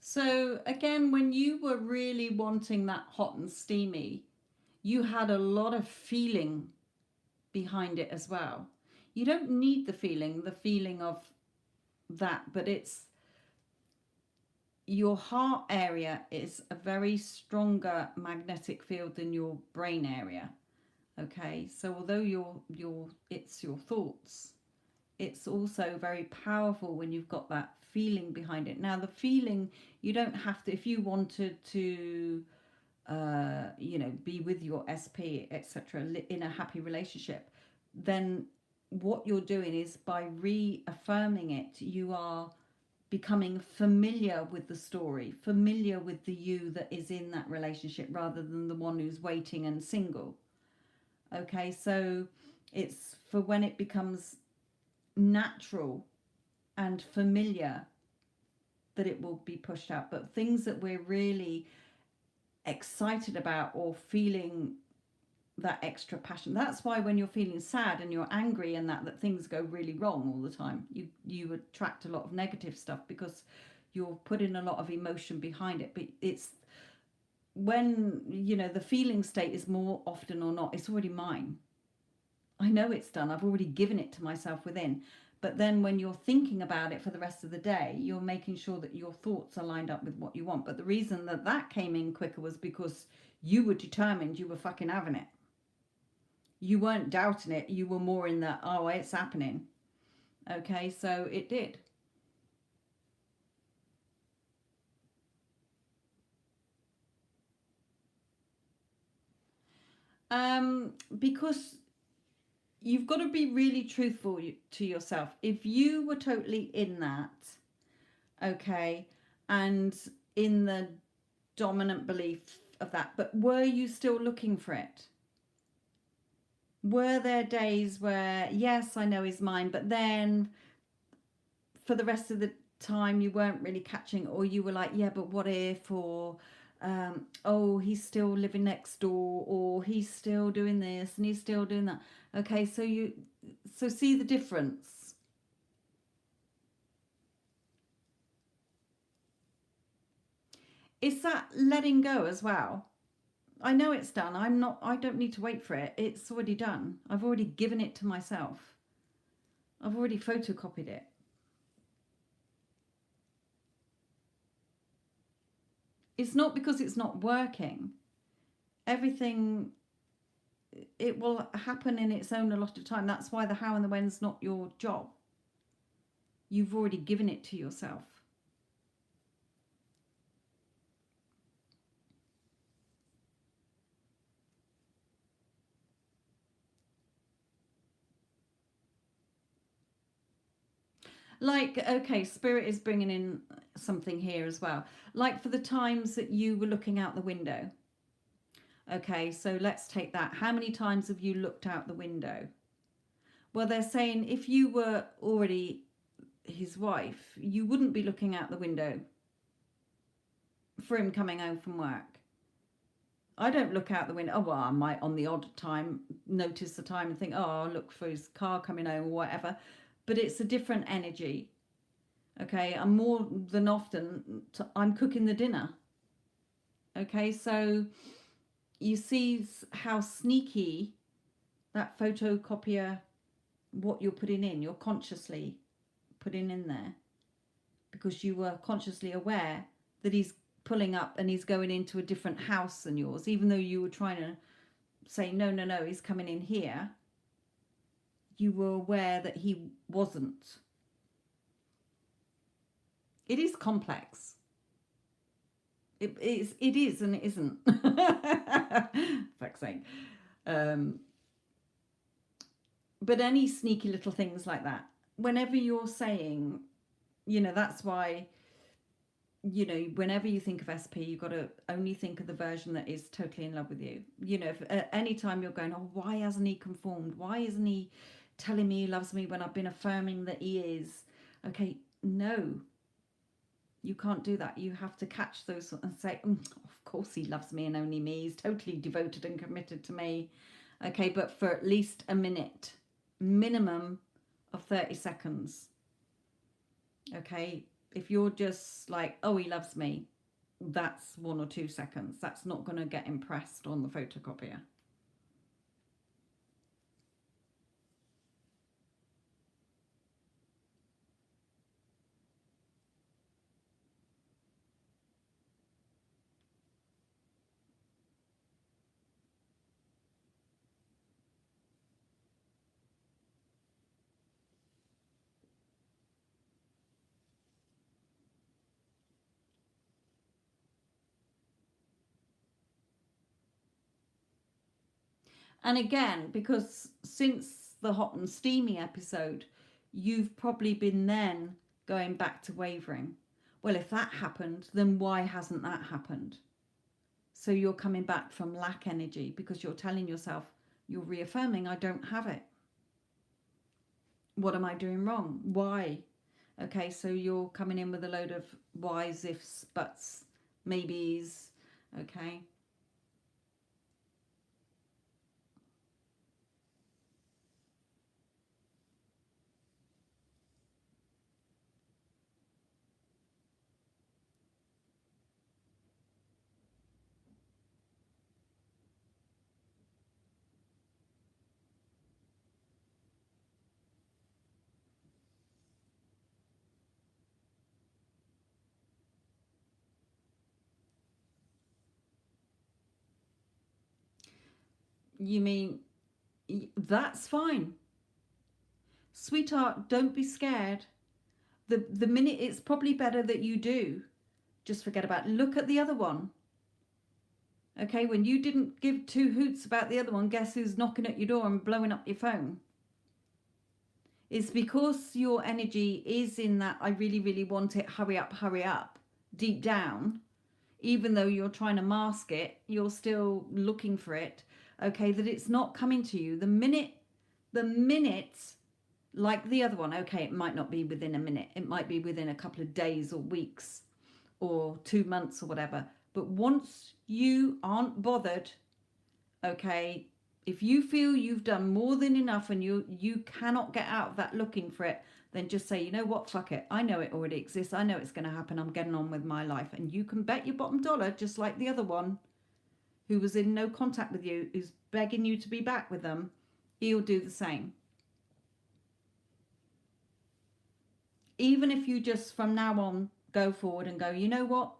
S1: So again, when you were really wanting that hot and steamy, you had a lot of feeling behind it as well. You don't need the feeling of that, but it's your heart area is a very stronger magnetic field than your brain area. Okay, so although it's your thoughts, it's also very powerful when you've got that feeling behind it. Now the feeling, you don't have to, if you wanted to be with your SP, etc., in a happy relationship, then what you're doing is by reaffirming it, you are becoming familiar with the story, familiar with the you that is in that relationship rather than the one who's waiting and single. Okay, so it's for when it becomes natural and familiar that it will be pushed out. But things that we're really excited about or feeling that extra passion, that's why when you're feeling sad and you're angry and that things go really wrong all the time, you attract a lot of negative stuff because you're putting a lot of emotion behind it. But it's when the feeling state is more often or not, it's already mine. I know it's done. I've already given it to myself within. But then when you're thinking about it for the rest of the day, you're making sure that your thoughts are lined up with what you want. But the reason that came in quicker was because you were determined, you were fucking having it. You weren't doubting it. You were more in the, oh, it's happening. Okay, so it did. Because you've got to be really truthful to yourself. If you were totally in that, okay, and in the dominant belief of that, but were you still looking for it? Were there days where, yes, I know he's mine, but then for the rest of the time you weren't really catching, or you were like, yeah, but what if, or oh, he's still living next door, or he's still doing this and he's still doing that. Okay, so see the difference. It's that letting go as well. I know it's done. I don't need to wait for it. It's already done. I've already given it to myself. I've already photocopied it. It's not because it's not working. Everything, it will happen in its own allotted time. That's why the how and the when's not your job. You've already given it to yourself. Like, okay, Spirit is bringing in something here as well. Like for the times that you were looking out the window, Okay, so let's take that. How many times have you looked out the window? Well, they're saying if you were already his wife, you wouldn't be looking out the window for him coming home from work. I don't look out the window. Oh, well, I might on the odd time notice the time and think, oh, I'll look for his car coming home or whatever. But it's a different energy. Okay, and more than often, I'm cooking the dinner. Okay, so you see how sneaky that photocopier, what you're putting in, you're consciously putting in there because you were consciously aware that he's pulling up and he's going into a different house than yours, even though you were trying to say, no, no, no, he's coming in here. You were aware that he wasn't. It is complex. It is and it isn't. Fuck's sake. But any sneaky little things like that, whenever you're saying, that's why, whenever you think of SP, you've got to only think of the version that is totally in love with you. If at any time you're going, oh, why hasn't he conformed? Why isn't he telling me he loves me when I've been affirming that he is? Okay, no. You can't do that. You have to catch those and say, of course he loves me and only me. He's totally devoted and committed to me. Okay, but for at least a minute, minimum of 30 seconds. Okay, if you're just like, oh, he loves me, that's 1 or 2 seconds. That's not going to get impressed on the photocopier. And again, because since the hot and steamy episode, you've probably been then going back to wavering. Well, if that happened, then why hasn't that happened? So you're coming back from lack energy because you're telling yourself, you're reaffirming, I don't have it. What am I doing wrong? Why? Okay, so you're coming in with a load of whys, ifs, buts, maybes. Okay. You mean that's fine. Sweetheart, don't be scared. The minute, it's probably better that you do. Just forget about it. Look at the other one. Okay, when you didn't give two hoots about the other one, guess who's knocking at your door and blowing up your phone? It's because your energy is in that I really, really want it, hurry up, deep down. Even though you're trying to mask it, you're still looking for it. Okay, that it's not coming to you. The minute, like the other one, okay, it might not be within a minute. It might be within a couple of days or weeks or 2 months or whatever. But once you aren't bothered, okay, if you feel you've done more than enough and you cannot get out of that looking for it, then just say, you know what, fuck it. I know it already exists. I know it's going to happen. I'm getting on with my life. And you can bet your bottom dollar, just like the other one who was in no contact with you, who's begging you to be back with them, he'll do the same. Even if you just from now on go forward and go, you know what?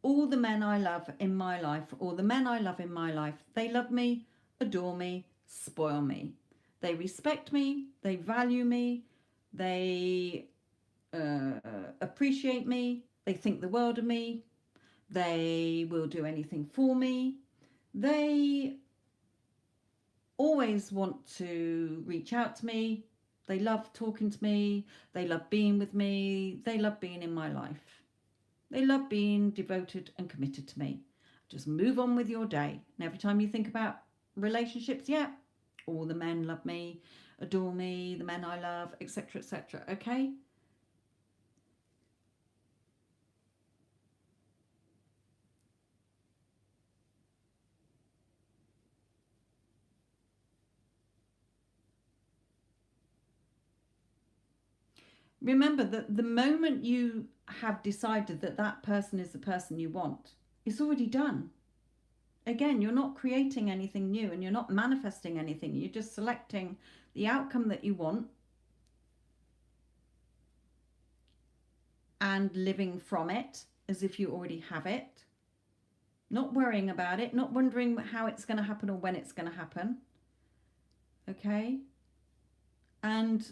S1: All the men I love in my life, or the men I love in my life, they love me, adore me, spoil me. They respect me, they value me, they appreciate me, they think the world of me, they will do anything for me. They always want to reach out to me. They love talking to me. They love being with me. They love being in my life. They love being devoted and committed to me. Just move on with your day. And every time you think about relationships, yeah, all the men love me, adore me, the men I love, etc., etc. Okay? Remember that the moment you have decided that that person is the person you want, it's already done. Again, you're not creating anything new and you're not manifesting anything. You're just selecting the outcome that you want and living from it as if you already have it. Not worrying about it, not wondering how it's going to happen or when it's going to happen. Okay? And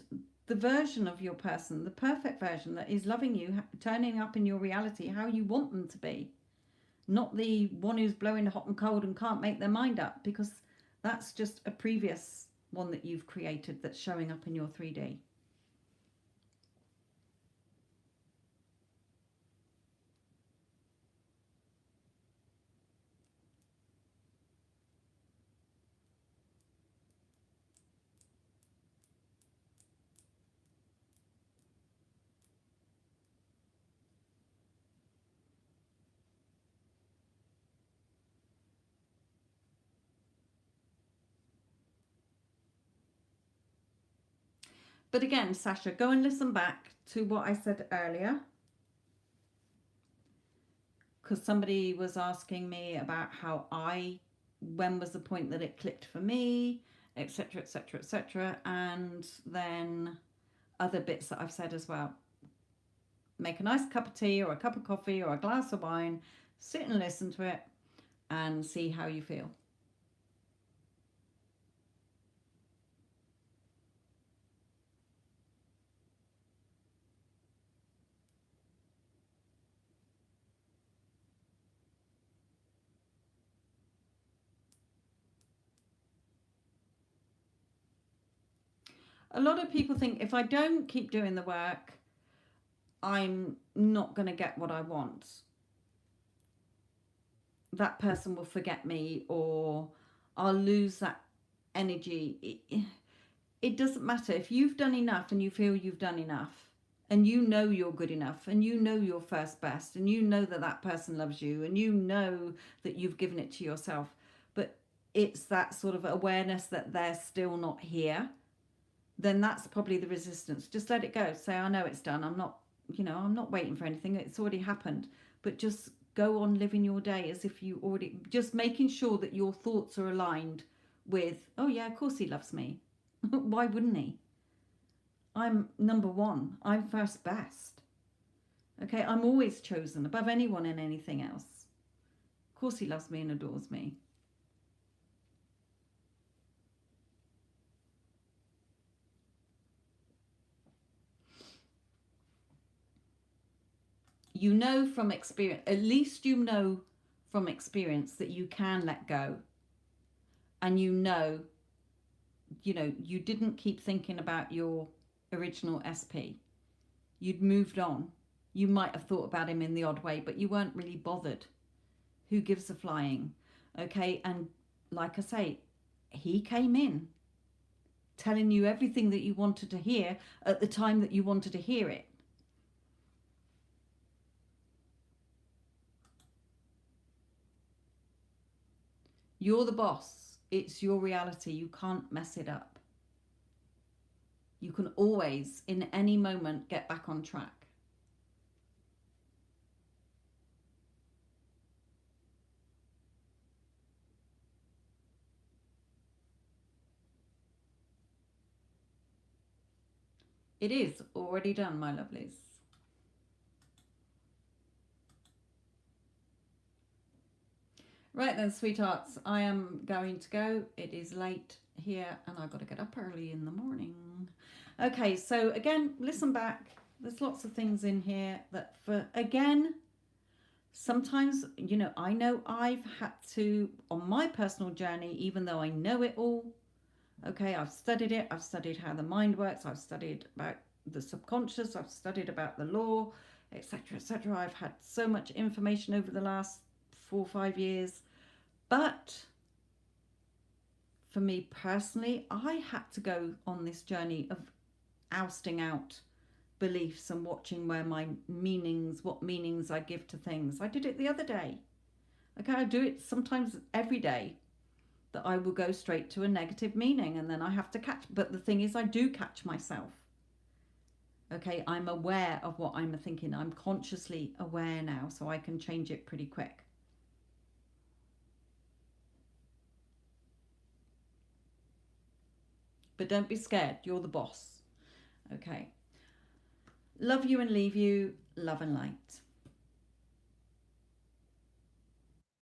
S1: the version of your person, the perfect version that is loving you, turning up in your reality how you want them to be. Not the one who's blowing hot and cold and can't make their mind up, because that's just a previous one that you've created that's showing up in your 3D. But again, Sasha, go and listen back to what I said earlier, because somebody was asking me about when was the point that it clicked for me, etc., etc., etc., and then other bits that I've said as well. Make a nice cup of tea or a cup of coffee or a glass of wine, sit and listen to it and see how you feel. A lot of people think if I don't keep doing the work, I'm not going to get what I want. That person will forget me, or I'll lose that energy. It doesn't matter. If you've done enough and you feel you've done enough, and you know you're good enough, and you know you're first best, and you know that that person loves you, and you know that you've given it to yourself, but it's that sort of awareness that they're still not here, then that's probably the resistance. Just let it go. Say, I know it's done. I'm not waiting for anything. It's already happened. But just go on living your day as if you already, just making sure that your thoughts are aligned with, oh yeah, of course he loves me. Why wouldn't he? I'm number one. I'm first best. Okay, I'm always chosen above anyone and anything else. Of course he loves me and adores me. You know from experience, at least you know from experience that you can let go, and you didn't keep thinking about your original SP. You'd moved on. You might have thought about him in the odd way, but you weren't really bothered. Who gives a flying? Okay, and like I say, he came in telling you everything that you wanted to hear at the time that you wanted to hear it. You're the boss. It's your reality. You can't mess it up. You can always, in any moment, get back on track. It is already done, my lovelies. Right then, sweethearts, I am going to go. It is late here and I've got to get up early in the morning. Okay, so again, listen back. There's lots of things in here that sometimes, I know I've had to, on my personal journey, even though I know it all, okay, I've studied it, I've studied how the mind works, I've studied about the subconscious, I've studied about the law, etc., etc. I've had so much information over the last 4 or 5 years. But for me personally, I had to go on this journey of ousting out beliefs and watching where my meanings, what meanings I give to things. I did it the other day. Okay, I do it sometimes every day, that I will go straight to a negative meaning and then I have to catch. But the thing is, I do catch myself. Okay, I'm aware of what I'm thinking. I'm consciously aware now, so I can change it pretty quick. But don't be scared. You're the boss. Okay. Love you and leave you. Love and light.